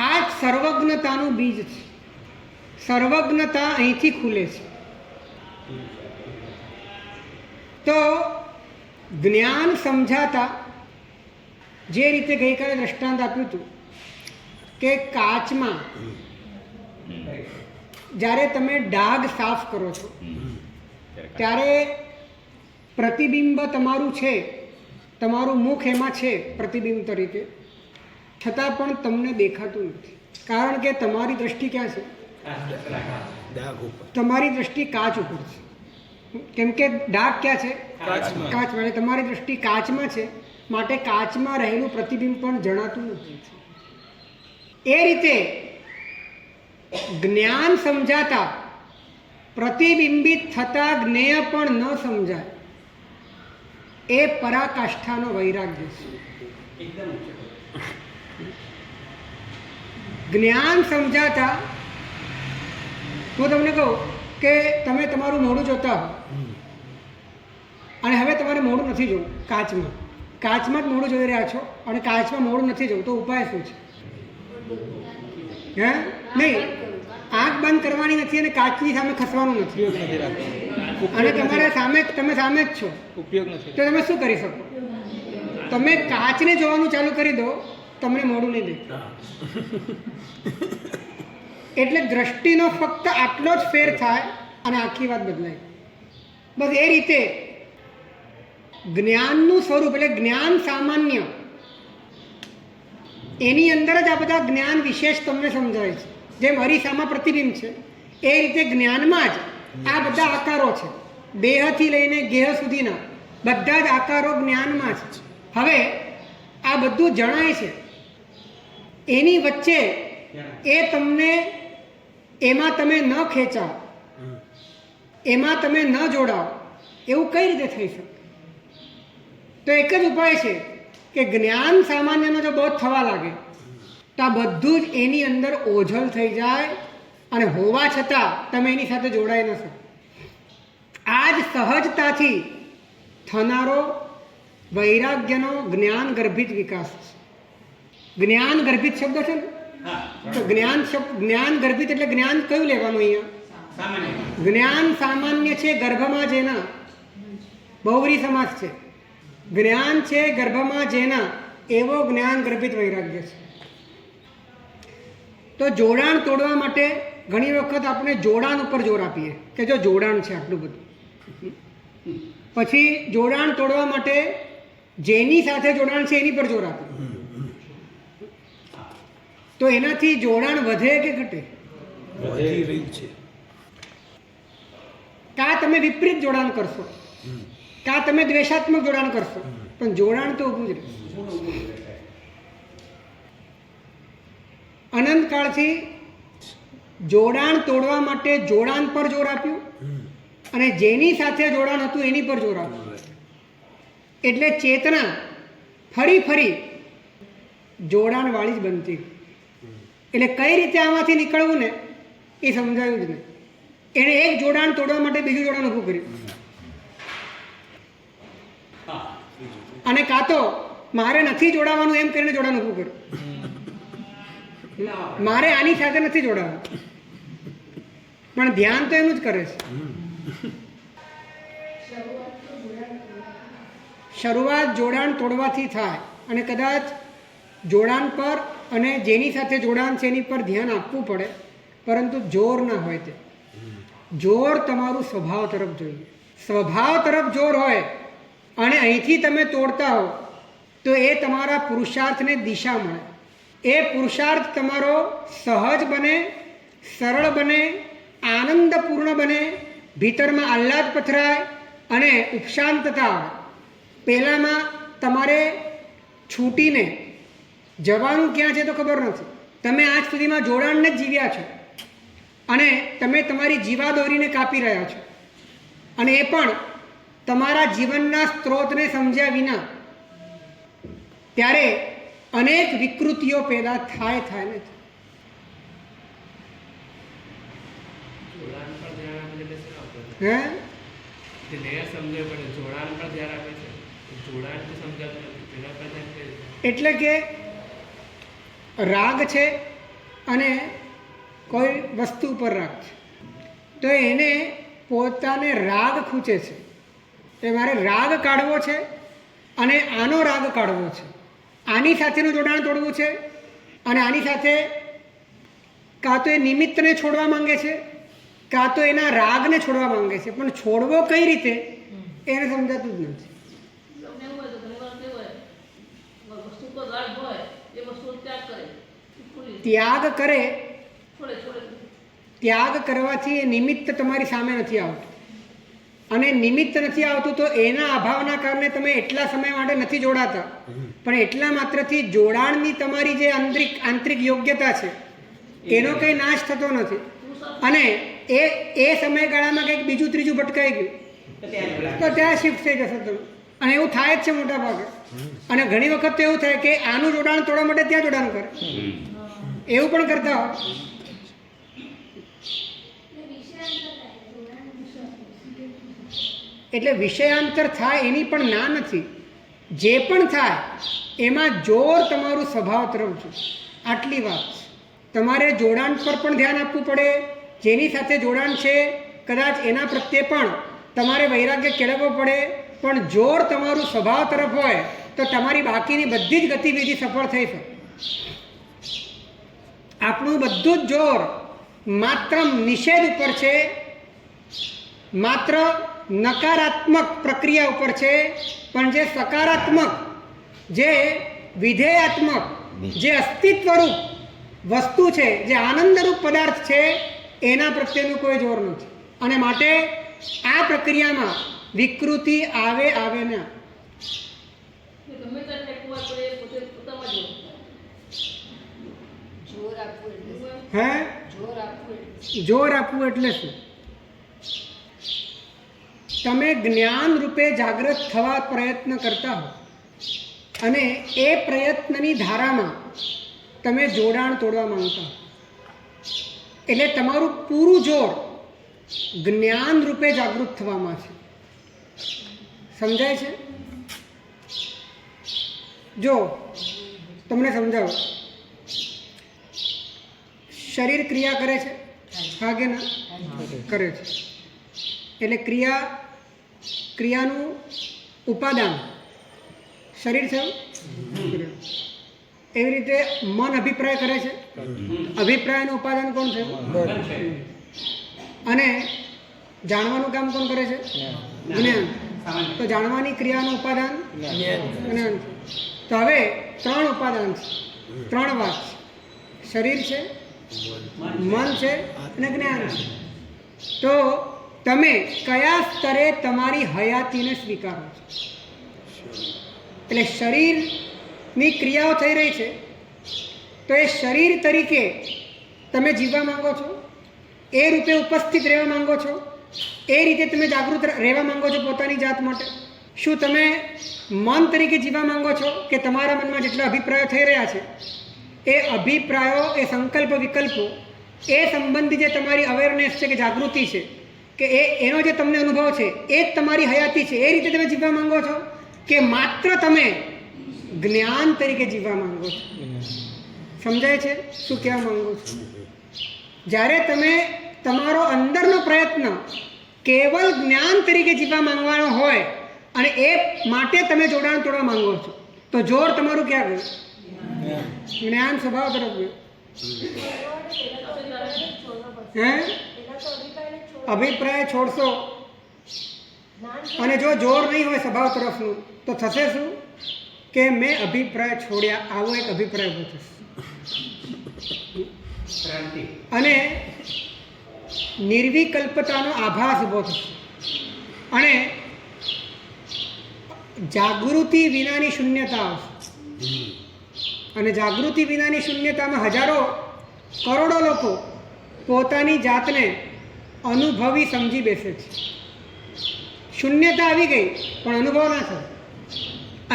આ જ સર્વજ્ઞતાનું બીજ છે. સર્વજ્ઞતા અહીંથી ખુલે છે. તો જ્ઞાન સમજાતા જે રીતે ગઈકાલે દ્રષ્ટાંત આપ્યું હતું કે કાચમાં જ્યારે તમે ડાઘ સાફ કરો છો ત્યારે પ્રતિબિંબ તમારું છે, તમારું મુખ એમાં છે પ્રતિબિંબ તરીકે, છતાં પણ તમને દેખાતું નથી. કારણ કે તમારી દ્રષ્ટિ ક્યાં છે? તમારી દ્રષ્ટિ કાચ ઉપર છે. કેમ કે ડાઘ ક્યાં છે? કાચમાં. તમારી દ્રષ્ટિ કાચમાં છે, માટે કાચમાં રહેલું પ્રતિબિંબ પણ જણાતું નથી. એ રીતે જ્ઞાન સમજાતા પ્રતિબિંબિત થતા જ્ઞેય પણ ન સમજાય એ પરાકાષ્ઠાનો વૈરાગ્ય છે.
એકદમ
જ્ઞાન સમજાતા હું તમને કહું કે તમે તમારું મોઢું જોતા હો અને હવે તમારે મોઢું નથી જોવું. કાચમાં જ મોઢું જોઈ રહ્યા છો અને કાચમાં મોઢું નથી જોવું, તો ઉપાય શું છે? હે નહીં, આંખ બંધ કરવાની નથી અને કાચની સામે ખસવાનું નથી અને તમારે તમે સામે જ છો,
ઉપયોગ નથી.
તો તમે શું કરી શકો? તમે કાચને જોવાનું ચાલુ કરી દો, તમને મોઢું નહીં દે. એટલે દ્રષ્ટિનો ફક્ત આટલો જ ફેર થાય અને આખી વાત બદલાય. બસ એ રીતે જ્ઞાનનું સ્વરૂપ એટલે જ્ઞાન સામાન્ય, એની અંદર જ આ બધા જ્ઞાન વિશેષ તમને સમજાય છે. જેમ અરીસામાં પ્રતિબિંબ છે એ રીતે જ્ઞાનમાં જ આ બધા આકારો છે. દેહથી લઈને ગેહ સુધીના બધા જ આકારો જ્ઞાનમાં છે. હવે આ બધું જણાય છે, એની વચ્ચે એ તમને એમાં તમે ન ખેંચાવ, એમાં તમે ન જોડાવ, એવું કઈ રીતે થઈ શકે? તો એક જ ઉપાય છે કે જ્ઞાન સામાન્યનો જો બોધ થવા લાગે તો આ બધું જ એની અંદર ઓઝલ થઈ જાય અને હોવા છતાં તમે એની સાથે જોડાઈ ન શકો. આ જ સહજતાથી થનારો વૈરાગ્યનો જ્ઞાન ગર્ભિત વિકાસ છે. જ્ઞાન ગર્ભિત શબ્દ છે ને, તો જ્ઞાન ગર્ભિત એટલે જ્ઞાન કયું લેવાનું અહીંયા? જ્ઞાન સામાન્ય છે ગર્ભમાં જેના, બહુવ્રી સમાસ છે. જ્ઞાન છે ગર્ભમાં જેના એવો જ્ઞાન ગર્ભિત વૈરાગ્ય છે. તો જોડાણ તોડવા માટે ઘણી વખત આપણે જોડાણ ઉપર જોર આપીએ કે જો જોડાણ છે આટલું બધું, પછી જોડાણ તોડવા માટે જેની સાથે જોડાણ છે એની પર જોર આપીએ. તો એનાથી જોડાણ વધે કે ઘટે?
વધી રહ્યું છે.
કાં તમે વિપરીત જોડાણ કરશો, કાં તમે દ્વેષાત્મક જોડાણ કરશો, પણ જોડાણ તો ઊભું જ રહે. અનંતકાળથી જોડાણ તોડવા માટે જોડાણ પર જોર આપ્યું અને જેની સાથે જોડાણ હતું એની પર જોર આપ્યું. એટલે ચેતના ફરી ફરી જોડાણવાળી જ બનતી. એટલે કઈ રીતે આમાંથી નીકળવું ને એ સમજાયું જ નહીં. એણે એક જોડાણ તોડવા માટે બીજું જોડાણ ઊભું કર્યું. અને કાં તો મારે નથી જોડાવાનું એમ કરીને જોડાણ ઊભું કર્યું. મારે આની સાથે નથી જોડાવું, પણ ધ્યાન તો એનું જ કરે છે. શરૂઆત જોડાણ તોડવાથી થાય અને કદાચ જોડાણ પર અને જેની સાથે જોડાણ છે એની પર ધ્યાન આપવું પડે, પરંતુ જોર ના હોય. તે જોર તમારું સ્વભાવ તરફ જોઈએ. સ્વભાવ તરફ જોર હોય અને અહીંથી તમે તોડતા હો તો એ તમારા પુરુષાર્થને દિશા મળે. એ પુરુષાર્થ તમારો સહજ બને, સરળ બને, આનંદપૂર્ણ બને, ભીતરમાં આહ્લાદ પથરાય અને ઉપશાંતતા આવે. પહેલાંમાં તમારે છૂટીને જવાનું ક્યાં છે તો ખબર નથી. તમે આજ સુધીમાં જોડાણને જ જીવ્યા છો અને તમે તમારી જીવાદોરીને કાપી રહ્યા છો, અને એ પણ તમારા જીવનના સ્ત્રોતને સમજ્યા વિના. ત્યારે અનેક વિકૃતિઓ પેદા થાય ને. હે એટલે કે રાગ છે અને કોઈ વસ્તુ પર રાગ છે, તો એને પોતાને રાગ ખૂંચે છે. એ મારે રાગ કાઢવો છે અને આનો રાગ કાઢવો છે. આની સાથેનું જોડાણ તોડવું છે અને આની સાથે કાં તો એ નિમિત્તને છોડવા માંગે છે, કાં તો એના રાગને છોડવા માંગે છે, પણ છોડવો કઈ રીતે એને સમજાતું જ નથી. ત્યાગ કરવાથી એ નિમિત્ત તમારી સામે નથી આવતું, અને નિમિત્ત નથી આવતું તો એના અભાવના કારણે તમે એટલા સમય માટે નથી જોડાતા, પણ એટલા માત્રથી જોડાણની તમારી જે આંતરિક યોગ્યતા છે એનો કંઈ નાશ થતો નથી. અને એ સમયગાળામાં કંઈક બીજું ત્રીજું ભટકાઈ ગયું તો ત્યાં શિફ્ટ થઈ જશે તમે. અને એવું થાય જ છે મોટા ભાગે. અને ઘણી વખત તો એવું થાય કે આનું જોડાણ તોડવા માટે ત્યાં જોડાણ કરે, એવું પણ કરતા હોય. એટલે વિષયાંતર થાય એની પણ ના નથી. જે પણ થાય એમાં જોર તમારું સ્વભાવ તરફ છે. આટલી વાત છે. તમારે જોડાણ પર પણ ધ્યાન આપવું પડે. જેની સાથે જોડાણ છે કદાચ એના પ્રત્યે પણ તમારે વૈરાગ્ય કેળવવો પડે, પણ જોર તમારું સ્વભાવ તરફ હોય તો તમારી બાકીની બધી જ ગતિવિધિ સફળ થઈ શકે. આપણું બધું જ જોર માત્ર નિષેધ ઉપર છે, માત્ર નકારાત્મક પ્રક્રિયા ઉપર છે, પણ જે સકારાત્મક, જે વિધેયાત્મક, જે અસ્તિત્વરૂપ વસ્તુ છે, જે આનંદરૂપ પદાર્થ છે એના પ્રત્યેનું કોઈ જોર નથી. અને માટે આ પ્રક્રિયામાં વિકૃતિ આવે ને જોર આપવું એટલે શું? તમે જ્ઞાન રૂપે જાગૃત થવા પ્રયત્ન કરતા હો અને એ પ્રયત્નની ધારામાં તમે જોડાણ તોડવા માંગતા હો, એટલે તમારું પૂરું જોર જ્ઞાન રૂપે જાગૃત થવામાં છે. સમજાય છે? જો તમને સમજાવો, શરીર ક્રિયા કરે છે, હા કે ના? કરે છે. એટલે ક્રિયાનું ઉપાદાન શરીર થયું. એવી રીતે મન અભિપ્રાય કરે છે, અભિપ્રાયનું ઉપાદાન કોણ થયું? અને જાણવાનું કામ કોણ કરે છે? જ્ઞાન. તો જાણવાની ક્રિયાનું ઉપાદાન જ્ઞાન. તો હવે 3 ઉપાદાન છે, 3 વાત છે. શરીર છે, મન છે અને જ્ઞાન છે. તો તમે કયા સ્તરે તમારી હયાતીને સ્વીકારો છો? એટલે શરીરની ક્રિયાઓ થઈ રહી છે તો એ શરીર તરીકે તમે જીવવા માંગો છો, એ રૂપે ઉપસ્થિત રહેવા માંગો છો, એ રીતે તમે જાગૃત રહેવા માંગો છો પોતાની જાત માટે, શું તમે મન તરીકે જીવવા માંગો છો કે તમારા મનમાં જેટલા અભિપ્રાયો થઈ રહ્યા છે એ અભિપ્રાયો, એ સંકલ્પ વિકલ્પો, એ સંબંધી જે તમારી અવેરનેસ છે કે જાગૃતિ છે કે એનો જે તમને અનુભવ છે એ જ તમારી હયાતી છે, એ રીતે તમે જીવવા માંગો છો કે માત્ર તમે જ્ઞાન તરીકે જીવવા માંગો છો? સમજાય છે શું કહેવા માંગુ છું? જ્યારે તમે તમારો અંદરનો પ્રયત્ન કેવલ જ્ઞાન તરીકે જીવવા માંગવાનો હોય અને એ માટે તમે જોડાણ તોડવા માંગો છો તો જોર તમારું ક્યાં ગયું? જ્ઞાન સ્વભાવ તરફ ગયું. હે? અભિપ્રાય છોડશો અને જો જોર નહીં હોય સ્વભાવ તરફનું તો થશે શું કે મેં અભિપ્રાય છોડ્યા, આવો એક અભિપ્રાય ઊભો થશે
ક્રાંતિ.
અને નિર્વિકલ્પતાનો આભાસ ઊભો થશે અને જાગૃતિ વિનાની શૂન્યતા આવશે. અને જાગૃતિ વિનાની શૂન્યતામાં હજારો કરોડો લોકો પોતાની જાતને અનુભવી સમજી બેસે છે. શૂન્યતા આવી ગઈ પણ અનુભવ ના થયો,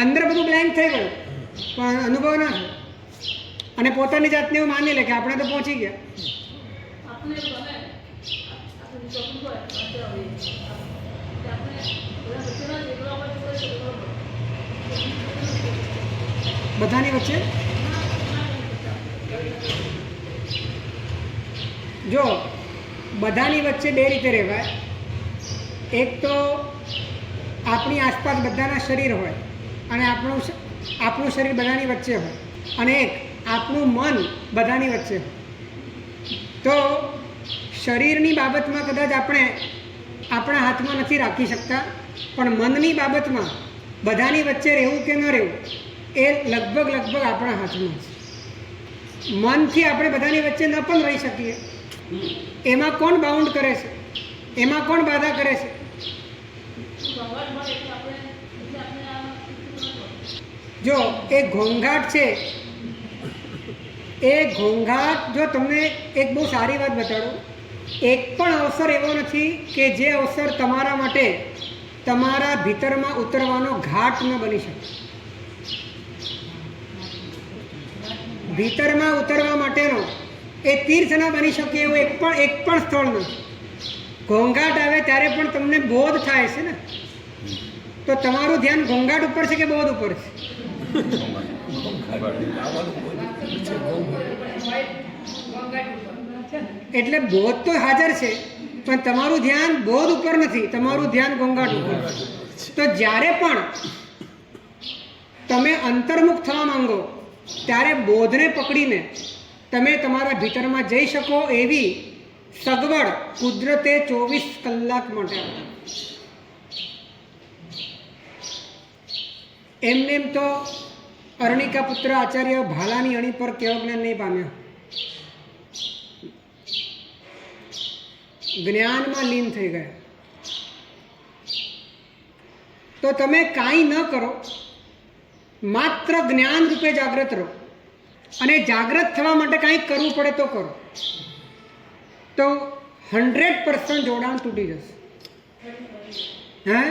અંદર બધું બ્લેન્ક થઈ ગયું પણ અનુભવ ના થયો અને પોતાની જાતને એવું માની લે કે આપણે તો પહોંચી ગયા. બધાની વચ્ચે જો બધાની વચ્ચે બે રીતે રહેવાય. એક તો આપણી આસપાસ બધાના શરીર હોય અને આપણું શરીર બધાની વચ્ચે હોય અને એક આપણું મન બધાની વચ્ચે હોય. તો શરીરની બાબતમાં કદાચ આપણે આપણા હાથમાં નથી રાખી શકતા પણ મનની બાબતમાં બધાની વચ્ચે રહેવું કે ન રહેવું એ લગભગ આપણા હાથમાં છે. મનથી આપણે બધાની વચ્ચે ન પણ રહી શકીએ. એમાં કોણ બાઉન્ડ કરે છે? એમાં કોણ બાધા કરે છે? જો એ ઘોંઘાટ છે, એ ઘોંઘાટ જો તમને એક બહુ સારી વાત બતાડું, એક પણ અવસર એવો નથી કે જે અવસર તમારા માટે તમારા ભીતરમાં ઉતરવાનો ઘાટ ન બની શકે. ભીતરમાં ઉતરવા માટેનો એ તીર્થ ન બની શકે એવું એક પણ સ્થળ નથી. ઘોંઘાટ આવે ત્યારે પણ તમને બોધ થાય છે ને, તો તમારું ધ્યાન ઘોંઘાટ ઉપર છે કે બોધ ઉપર છે? એટલે બોધ તો હાજર છે પણ તમારું ધ્યાન બોધ ઉપર નથી, તમારું ધ્યાન ઘોંઘાટ ઉપર છે. તો જ્યારે પણ તમે અંતર્મુખ થવા માંગો ત્યારે બોધને પકડીને તમે તમારા ભીતરમાં જઈ શકો એવી સગવડ કુદરતે 24 કલાક માટે આપી. એમને એમ તો અરણિકા પુત્ર આચાર્ય ભાલાની અણી પર કેવું જ્ઞાન નહીં પામ્યા, જ્ઞાનમાં લીન થઈ ગયા. તો તમે કાંઈ ન કરો, માત્ર જ્ઞાન રૂપે જાગૃત રહો અને જાગૃત થવા માટે કાંઈક કરવું પડે તો કરો, તો 100% જોડાણ તૂટી જશે. હે?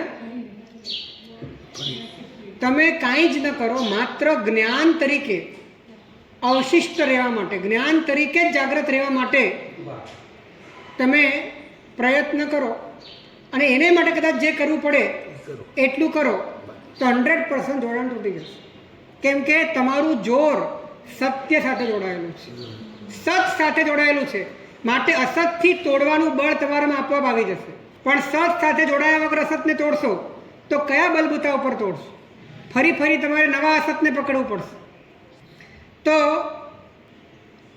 તમે કાંઈ જ ન કરો, માત્ર જ્ઞાન તરીકે અવશિષ્ટ રહેવા માટે, જ્ઞાન તરીકે જ જાગૃત રહેવા માટે તમે પ્રયત્ન કરો અને એને માટે કદાચ જે કરવું પડે એટલું કરો તો 100% જોડાણ તૂટી જશે. કેમ કે તમારું જોર સત્ય સાથે જોડાયેલું છે, સત સાથે જોડાયેલું છે. માટે અસતથી તોડવાનું બળ તમારામાં આપોઆપ આવી જશે. પણ સત સાથે જોડાયા વગર અસતને તોડશો તો કયા બલબૂતા ઉપર તોડશો? ફરી તમારે નવા અસતને પકડવું પડશે. તો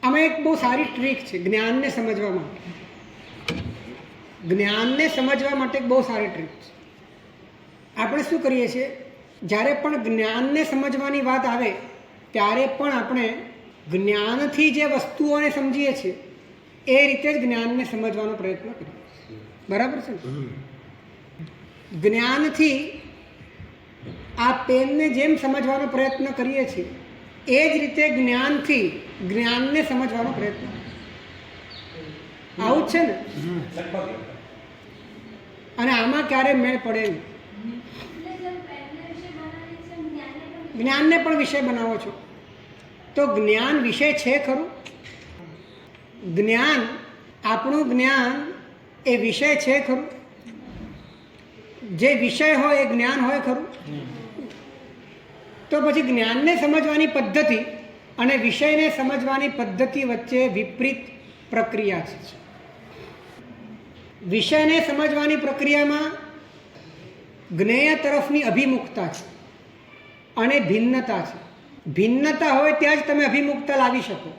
આમાં એક બહુ સારી ટ્રીક છે જ્ઞાનને સમજવા માટે. જ્ઞાનને સમજવા માટે એક બહુ સારી ટ્રીક છે. આપણે શું કરીએ છીએ, જ્યારે પણ જ્ઞાનને સમજવાની વાત આવે ત્યારે પણ આપણે જ્ઞાનથી જે વસ્તુઓને સમજીએ છીએ એ રીતે જ જ્ઞાનને સમજવાનો પ્રયત્ન કરીએ. બરાબર છે ને? જ્ઞાનથી આ પેનને જેમ સમજવાનો પ્રયત્ન કરીએ છીએ એ જ રીતે જ્ઞાનથી જ્ઞાનને સમજવાનો પ્રયત્ન. આવું જ છે ને? અને આમાં ક્યારે મેળ પડે નહીં. જ્ઞાનને પણ વિષય બનાવો છો, તો જ્ઞાન વિષય છે ખરું? જ્ઞાન, આપણું જ્ઞાન એ વિષય છે ખરું? જે વિષય હોય એ જ્ઞાન હોય ખરું? તો પછી જ્ઞાનને સમજવાની પદ્ધતિ અને વિષયને સમજવાની પદ્ધતિ વચ્ચે વિપરીત પ્રક્રિયા છે. વિષયને સમજવાની પ્રક્રિયામાં જ્ઞેય તરફની અભિમુખતા છે અને ભિન્નતા છે. ભિન્નતા હોય ત્યાં જ તમે અભિમુખતા લાવી શકો,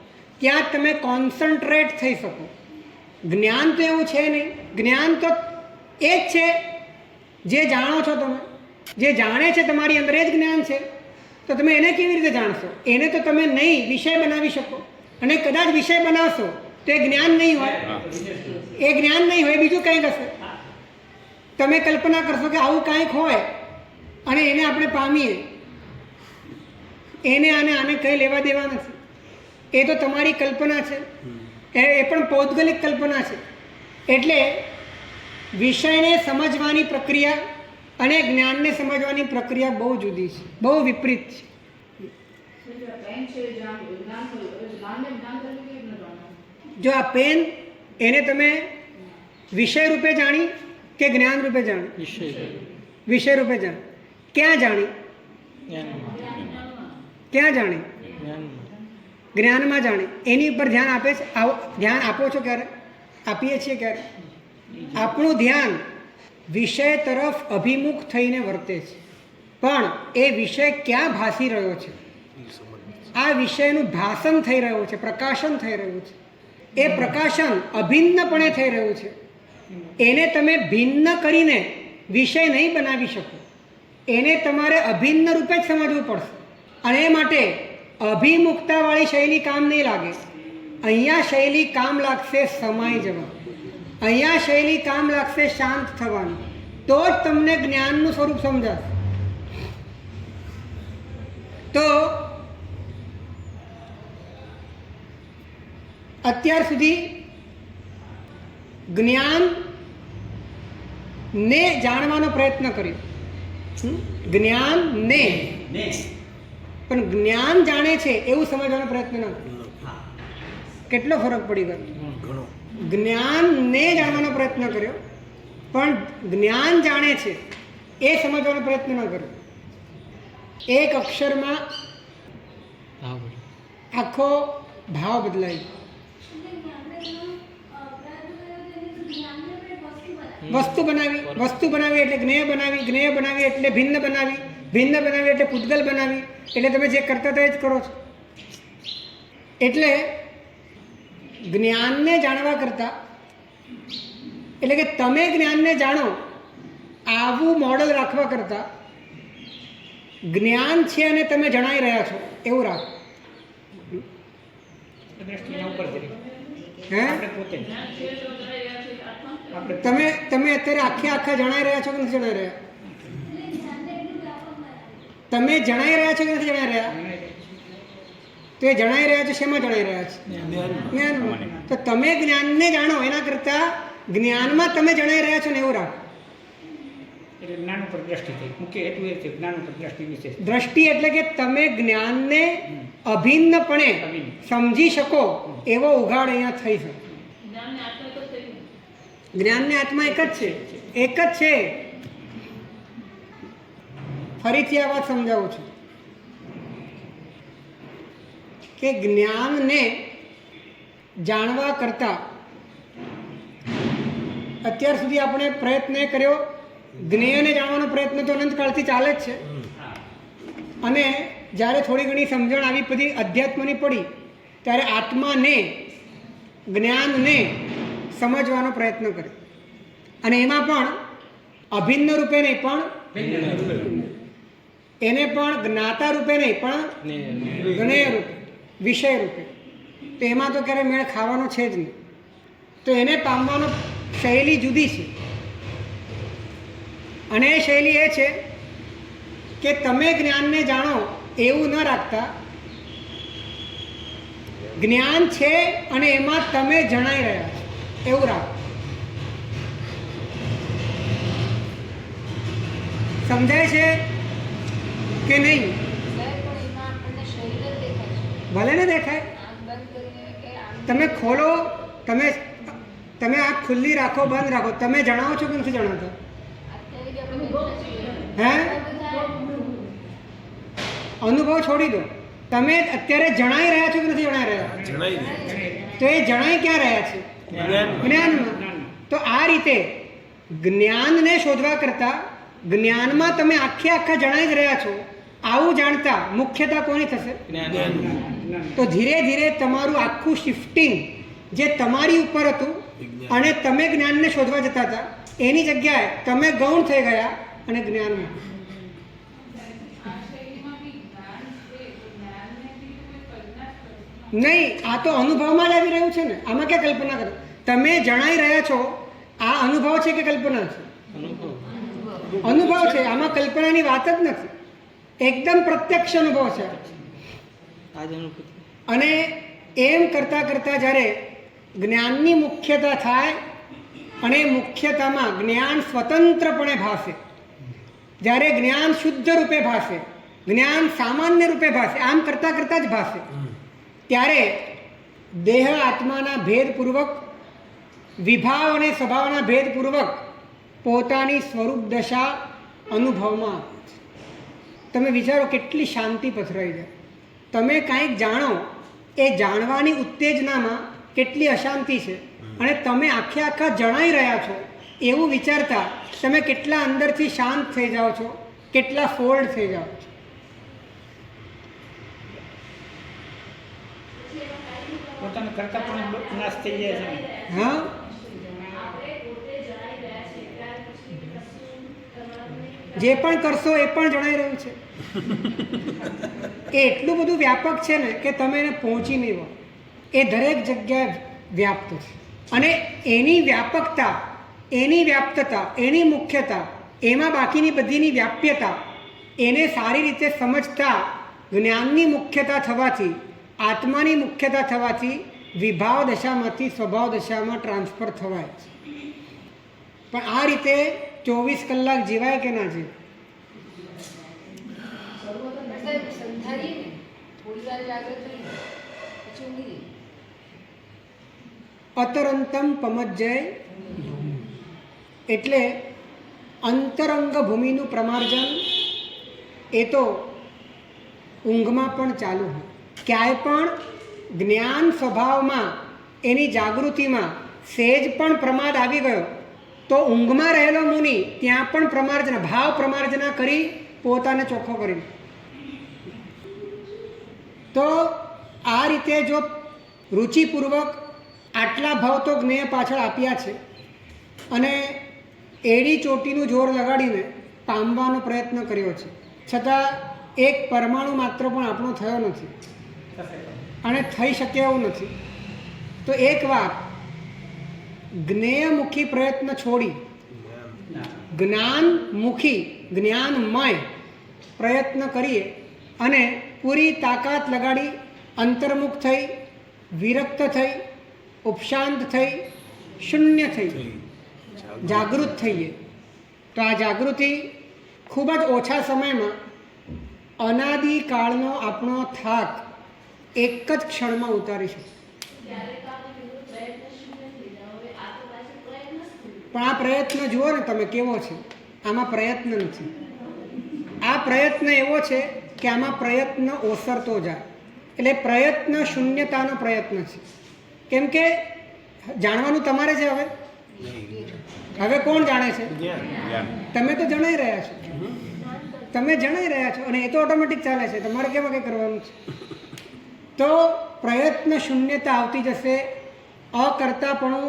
ત્યાં જ તમે કોન્સન્ટ્રેટ થઈ શકો. જ્ઞાન તો એવું છે નહીં. જ્ઞાન તો એ જ છે જે જાણો છો તમે. જે જાણે છે તમારી અંદર એ જ જ્ઞાન છે. તો તમે એને કેવી રીતે જાણશો? એને તો તમે નહીં વિષય બનાવી શકો, અને કદાચ વિષય બનાવશો તો એ જ્ઞાન નહીં હોય. એ જ્ઞાન નહીં હોય, બીજું કંઈક હશે. તમે કલ્પના કરશો કે આવું કાંઈક હોય અને એને આપણે પામીએ, એને આને કંઈ લેવા દેવા નથી. એ તો તમારી કલ્પના છે, એ પણ પૌદ્ગલિક કલ્પના છે. એટલે વિષયને સમજવાની પ્રક્રિયા અને જ્ઞાનને સમજવાની પ્રક્રિયા બહુ જુદી છે, બહુ વિપરીત છે. જો આ પેન, એને તમે વિષય રૂપે જાણી કે જ્ઞાન રૂપે જાણી? વિષય રૂપે જાણી. ક્યાં જાણી? ક્યાં જાણી? જ્ઞાનમાં જાણી. એની ઉપર ધ્યાન આપે છે? ધ્યાન આપો છો ક્યારે? આપીએ છીએ ક્યારે? આપણું ધ્યાન વિષય તરફ અભિમુખ થઈને વર્તે છે, પણ એ વિષય ક્યાં ભાસી રહ્યો છે? આ વિષયનું ભાષણ થઈ રહ્યું છે, પ્રકાશન થઈ રહ્યું છે. એ પ્રકાશન અભિન્નપણે થઈ રહ્યું છે. એને તમે ભિન્ન કરીને વિષય નહીં બનાવી શકો. એને તમારે અભિન્ન રૂપે જ સમજવું પડશે. અને એ માટે અભિમુખતાવાળી શૈલી કામ નહીં લાગે. અહીંયા શૈલી કામ લાગશે સમાઈ જવા. અહીંયા શૈલી કામ લાગશે શાંત થવાનું. તો જ તમને જ્ઞાનનું સ્વરૂપ સમજાશે. તો અત્યાર સુધી જ્ઞાનને જાણવાનો પ્રયત્ન કર્યો. જ્ઞાનને, પણ જ્ઞાન જાણે છે એવું સમજવાનો પ્રયત્ન ન કર્યો. કેટલો ફરક પડી ગયો? જ્ઞાનને જાણવાનો પ્રયત્ન કર્યો, પણ જ્ઞાન જાણે છે એ સમજવાનો પ્રયત્ન ન કર્યો. એક અક્ષરમાં આખો ભાવ બદલાઈ ગયો. વસ્તુ બનાવી એટલે જ્ઞેય બનાવી એટલે ભિન્ન બનાવી એટલે પૂતગલ બનાવી. એટલે તમે જે કરતા હતા એ જ કરો છો. એટલે જ્ઞાનને જાણવા કરતા, એટલે કે તમે જ્ઞાનને જાણો આવું મોડલ રાખવા કરતા, જ્ઞાન છે અને તમે જણાઈ રહ્યા છો એવું રાખો. હે? તમે અત્યારે આખા જણાઈ રહ્યા છો કે નથી જણાઈ રહ્યા? તમે જણાઈ રહ્યા છો કે નથી જણાઈ રહ્યા? તો એ જણાઈ રહ્યા છો, શેમાં જણાઈ રહ્યા છે? જ્ઞાનમાં. તો તમે જ્ઞાનને જાણો એના કરતા જ્ઞાનમાં તમે જણાઈ રહ્યા છો ને એવું રાખો.
જ્ઞાન ઉપર દ્રષ્ટિ થઈ. મુખ્ય હેતુ એ છે જ્ઞાન ઉપર દ્રષ્ટિ વિશેષ.
દ્રષ્ટિ એટલે કે તમે જ્ઞાનને અભિન્નપણે સમજી શકો એવો ઉઘાડ અહીંયા થઈ શકે. જ્ઞાનને આત્મા એક જ છે, એક જ છે. ફરીથી આ વાત સમજાવું છું કે જ્ઞાનને જાણવા કરતા અત્યાર સુધી આપણે પ્રયત્ન કર્યો, જ્ઞેયને જાણવાનો પ્રયત્ન તો અનંતકાળથી ચાલે જ છે. અને જ્યારે થોડી ઘણી સમજણ આવી બધી અધ્યાત્મની પડી ત્યારે આત્માને, જ્ઞાનને સમજવાનો પ્રયત્ન કર્યો. અને એમાં પણ અભિન્ન રૂપે નહીં, પણ એને પણ જ્ઞાતા રૂપે નહીં, પણ જ્ઞેય રૂપે, વિષય રૂપે. તો એમાં તો ક્યારેય મેળ ખાવાનો છે જ નહીં. તો એને પામવાનો શૈલી જુદી છે. અને એ શૈલી એ છે કે તમે જ્ઞાનને જાણો એવું ન રાખતા, જ્ઞાન છે અને એમાં તમે જણાઈ રહ્યા છો એવું રાખો. સમજાય છે કે નહીં? ભલે ને દેખાય.
આંખ બંધ કરીને કે આમ
તમે ખોલો, તમે આંખ ખુલ્લી રાખો, બંધ રાખો, તમે જણાવો છો કે નથી જણાવતા?
અત્યારે બી આપણે બેઠા છીએ.
હે?
બધા
અનુભવ છોડી દો. તમે અત્યારે જણાઈ રહ્યા છો કે નથી જણાઈ રહ્યા?
જણાઈ દે.
તો એ જણાઈ ક્યાં રહ્યા છે? જ્ઞાનમાં. તો આ રીતે જ્ઞાનને શોધવા કરતા જ્ઞાનમાં તમે આખા જણાઈ જ રહ્યા છો, આવું જાણતા મુખ્યતા કોની થશે? તો ધીરે ધીરે તમારું આખું શિફ્ટિંગ જે તમારી ઉપર હતું અને તમે જ્ઞાનને શોધવા જતા હતા એની જગ્યાએ તમે ગૌણ થઈ ગયા અને જ્ઞાનમાં. નહીં, આ તો અનુભવમાં જ આવી રહ્યું છે ને. આમાં ક્યાં કલ્પના કરો? તમે જણાઈ રહ્યા છો, આ અનુભવ છે કે કલ્પના છે? અનુભવ છે. આમાં કલ્પનાની વાત જ નથી. એકદમ પ્રત્યક્ષ અનુભવ છે.
આ જ અનુભૂતિ.
અને એમ કરતાં કરતાં જ્યારે જ્ઞાનની મુખ્યતા થાય અને મુખ્યતામાં જ્ઞાન સ્વતંત્રપણે ભાસે, જ્યારે જ્ઞાન શુદ્ધ રૂપે ભાસે, જ્ઞાન સામાન્ય રૂપે ભાસે, આમ કરતાં કરતાં જ ભાસે, ત્યારે દેહ આત્માના ભેદપૂર્વક, વિભાવ અને સ્વભાવના ભેદપૂર્વક પોતાની સ્વરૂપ દશા અનુભવમાં આવે છે. તમે વિચારો કેટલી શાંતિ પથરાઈ જાય. તમે કાંઈક જાણો, એ જાણવાની ઉત્તેજનામાં કેટલી અશાંતિ છે, અને તમે આખા જણાઈ રહ્યા છો એવું વિચારતા તમે કેટલા અંદરથી શાંત થઈ જાઓ છો, કેટલા ફોલ્ડ થઈ જાઓ છો.
પોતાનો કરતા પણ નાશ થઈ જાય છે.
હા,
આપણે પોતે જણાઈ રહ્યા છીએ ત્યાર પછી કશું કરવાનું નહીં.
જે પણ કરશો એ પણ જણાઈ રહ્યું છે. એ એટલું બધું વ્યાપક છે ને કે તમે એને પહોંચી નહીં વળો. એ દરેક જગ્યાએ વ્યાપ્ત છે. અને એની વ્યાપકતા, એની વ્યાપ્તતા, એની મુખ્યતા, એમાં બાકીની બધીની વ્યાપ્યતા, એને સારી રીતે સમજતા જ્ઞાનની મુખ્યતા થવાથી, આત્માની મુખ્યતા થવાથી વિભાવ દશામાંથી સ્વભાવ દશામાં ટ્રાન્સફર થવાય છે. પણ આ રીતે 24 કલાક જીવાય કે ના જીવાય?
મતલબ સમજાવીએ ને, થોડી વાર જાગૃત રહીને પછી ઊંઘી જઈએ.
અતરંતમ પમજ્જય, એટલે અંતરંગ ભૂમિનું પ્રમાર્જન એ તો ઊંઘમાં પણ ચાલુ હોય. ક્યાંય પણ જ્ઞાન સ્વભાવમાં, એની જાગૃતિમાં સહેજ પણ પ્રમાદ આવી ગયો તો ઊંઘમાં રહેલો મુનિ ત્યાં પણ પ્રમાર્જના, ભાવ પ્રમાર્જના કરી પોતાને ચોખ્ખો કરી. તો આ રીતે જો રુચિપૂર્વક આટલા ભાવ તો જ્ઞેય પાછળ આપ્યા છે અને એડી ચોટીનું જોર લગાડીને પામવાનો પ્રયત્ન કર્યો છે, છતાં એક પરમાણુ માત્ર પણ આપણો થયો નથી અને થઈ શકે એવું નથી. તો એક વાર જ્ઞેયમુખી પ્રયત્ન છોડી જ્ઞાનમુખી, જ્ઞાનમય પ્રયત્ન કરીએ અને પૂરી તાકાત લગાડી અંતર્મુખ થઈ, વિરક્ત થઈ, ઉપશાંત થઈ, શૂન્ય થઈ, જાગૃત થઈએ. તો આ જાગૃતિ ખૂબ જ ઓછા સમયમાં અનાદિકાળનો આપણો થાક એક જ ક્ષણમાં ઉતારીશું.
ત્યારે તો આપણે કીધું પ્રયત્નશીલ નથી. હવે આ તો પાછું પ્રયત્ન જ થયું.
પણ આ પ્રયત્ન જુઓ ને તમે કેવો છે. આમાં પ્રયત્ન નથી. આ પ્રયત્ન એવો છે કે આમાં પ્રયત્ન ઓસરતો જાય. એટલે પ્રયત્ન શૂન્યતાનો પ્રયત્ન છે. કેમ કે જાણવાનું તમારે છે. હવે કોણ જાણે છે? તમે તો જણાઈ રહ્યા છો. તમે જણાઈ રહ્યા છો અને એ તો ઓટોમેટિક ચાલે છે. તમારે કેમાં કંઈ કરવાનું છે? તો પ્રયત્ન શૂન્યતા આવતી જશે, અકર્તાપણું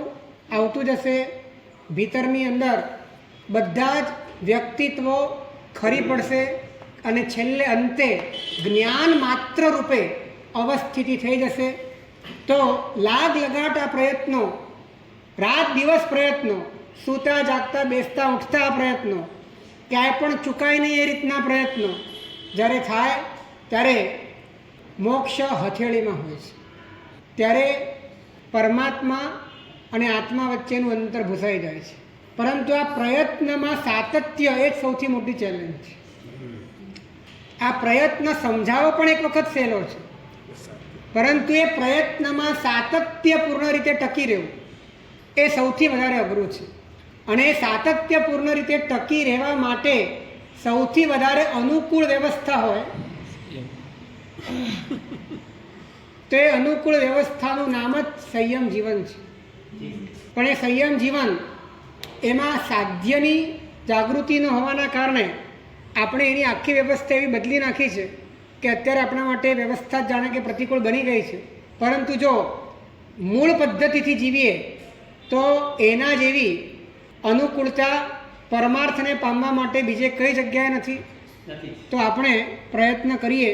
આવતું જશે. ભીતરની અંદર બધા જ વ્યક્તિત્વો ખરી પડશે અને છેલ્લે અંતે જ્ઞાન માત્ર રૂપે અવસ્થિતિ થઈ જશે. તો લાગ લગાટ આ પ્રયત્નો, રાત દિવસ પ્રયત્નો, સૂતા જાગતા બેસતા ઉઠતા પ્રયત્નો, ક્યાંય પણ ચૂકાય નહીં એ રીતના પ્રયત્નો જ્યારે થાય ત્યારે મોક્ષ હથેળીમાં હોય છે. ત્યારે પરમાત્મા અને આત્મા વચ્ચેનું અંતર ભૂસાઈ જાય છે. પરંતુ આ પ્રયત્નમાં સાતત્ય એ જ સૌથી મોટી ચેલેન્જ છે. આ પ્રયત્ન સમજાવવો પણ એક વખત સહેલો છે, પરંતુ એ પ્રયત્નમાં સાતત્યપૂર્ણ રીતે ટકી રહેવું એ સૌથી વધારે અઘરું છે. અને એ સાતત્યપૂર્ણ રીતે ટકી રહેવા માટે સૌથી વધારે અનુકૂળ વ્યવસ્થા હોય તો એ અનુકૂળ વ્યવસ્થાનું નામ જ સંયમ જીવન છે. પણ એ સંયમ જીવન એમાં સાધ્યની જાગૃતિ ન હોવાના કારણે આપણે એની આખી વ્યવસ્થા એવી બદલી નાખી છે કે અત્યારે આપણા માટે વ્યવસ્થા જ જાણે કે પ્રતિકૂળ બની ગઈ છે. પરંતુ જો મૂળ પદ્ધતિથી જીવીએ તો એના જેવી અનુકૂળતા પરમાર્થને પામવા માટે બીજે કઈ જગ્યાએ નથી. તો આપણે પ્રયત્ન કરીએ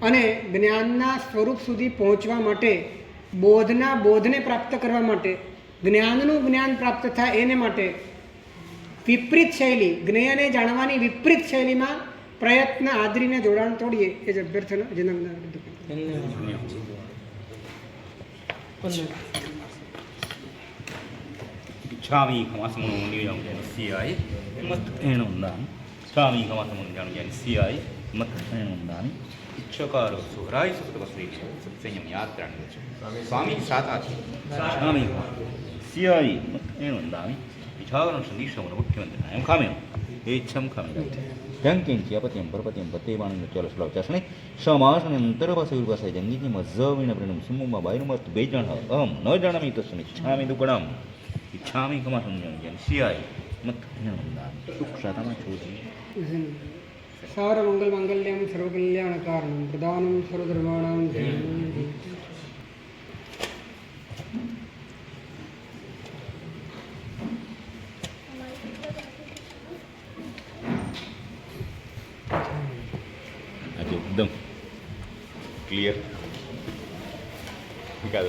અને જ્ઞાનના સ્વરૂપ સુધી પહોંચવા માટે, બોધના બોધને પ્રાપ્ત કરવા માટે, જ્ઞાનનું જ્ઞાન પ્રાપ્ત થાય એને માટે વિપરીત શૈલી, જ્ઞેયને જાણવાની વિપરીત શૈલીમાં પ્રયત્ન આદરીને જોડાણ તોડીએ એ જ અભ્યર્થના જન્મના
ఛామి కమాసమును నియమం సిఐ మత్ ఏనుందాని ఛామి కమాసమును జాను సిఐ మత్ ఏనుందాని ఇచ్చకారు సురాయి సుతక శ్రీ సత్సంయం యాత్రాని స్వామి సాతాచి ఛామి సిఐ మత్ ఏనుందాని విచారణ సందేశమును ముఖ్యమంత్రి నాయం కామే ఏచ్చం కామే જંકિંચી અપત્યમ પરપત્યમ પત્યવાણું ચાલો શ્લોક ચાસણે સમાસને અંતર પાસે ઉર્વાસાય જંગીની મઝવીણ પ્રેણમ સુમુમાં બાયનું મત બેજણ અહમ ન જાણામી તસ્મે ઈચ્છામી દુકડમ ઈચ્છામી કમાસમ જન સિયાય મત નંદા સુખ સાતામાં છોજી
સર્વમંગલ મંગલ્યમ સર્વકલ્યાણ કારણમ પ્રદાનમ સર્વધર્માણામ
આજે એકદમ ક્લિયર નિકાલ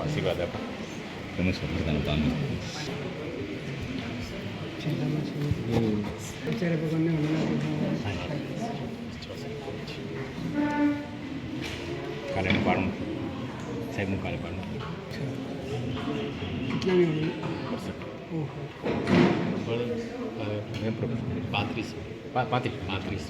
આશીર્વાદ આપો તમે સ્વતંત્રતાનું કામ
અત્યારે ભગવાનને
કાલે પાડું સાહેબનું કાલે પાડું
કેટલાની
પાંત્રીસ 68 પાંત્રીસ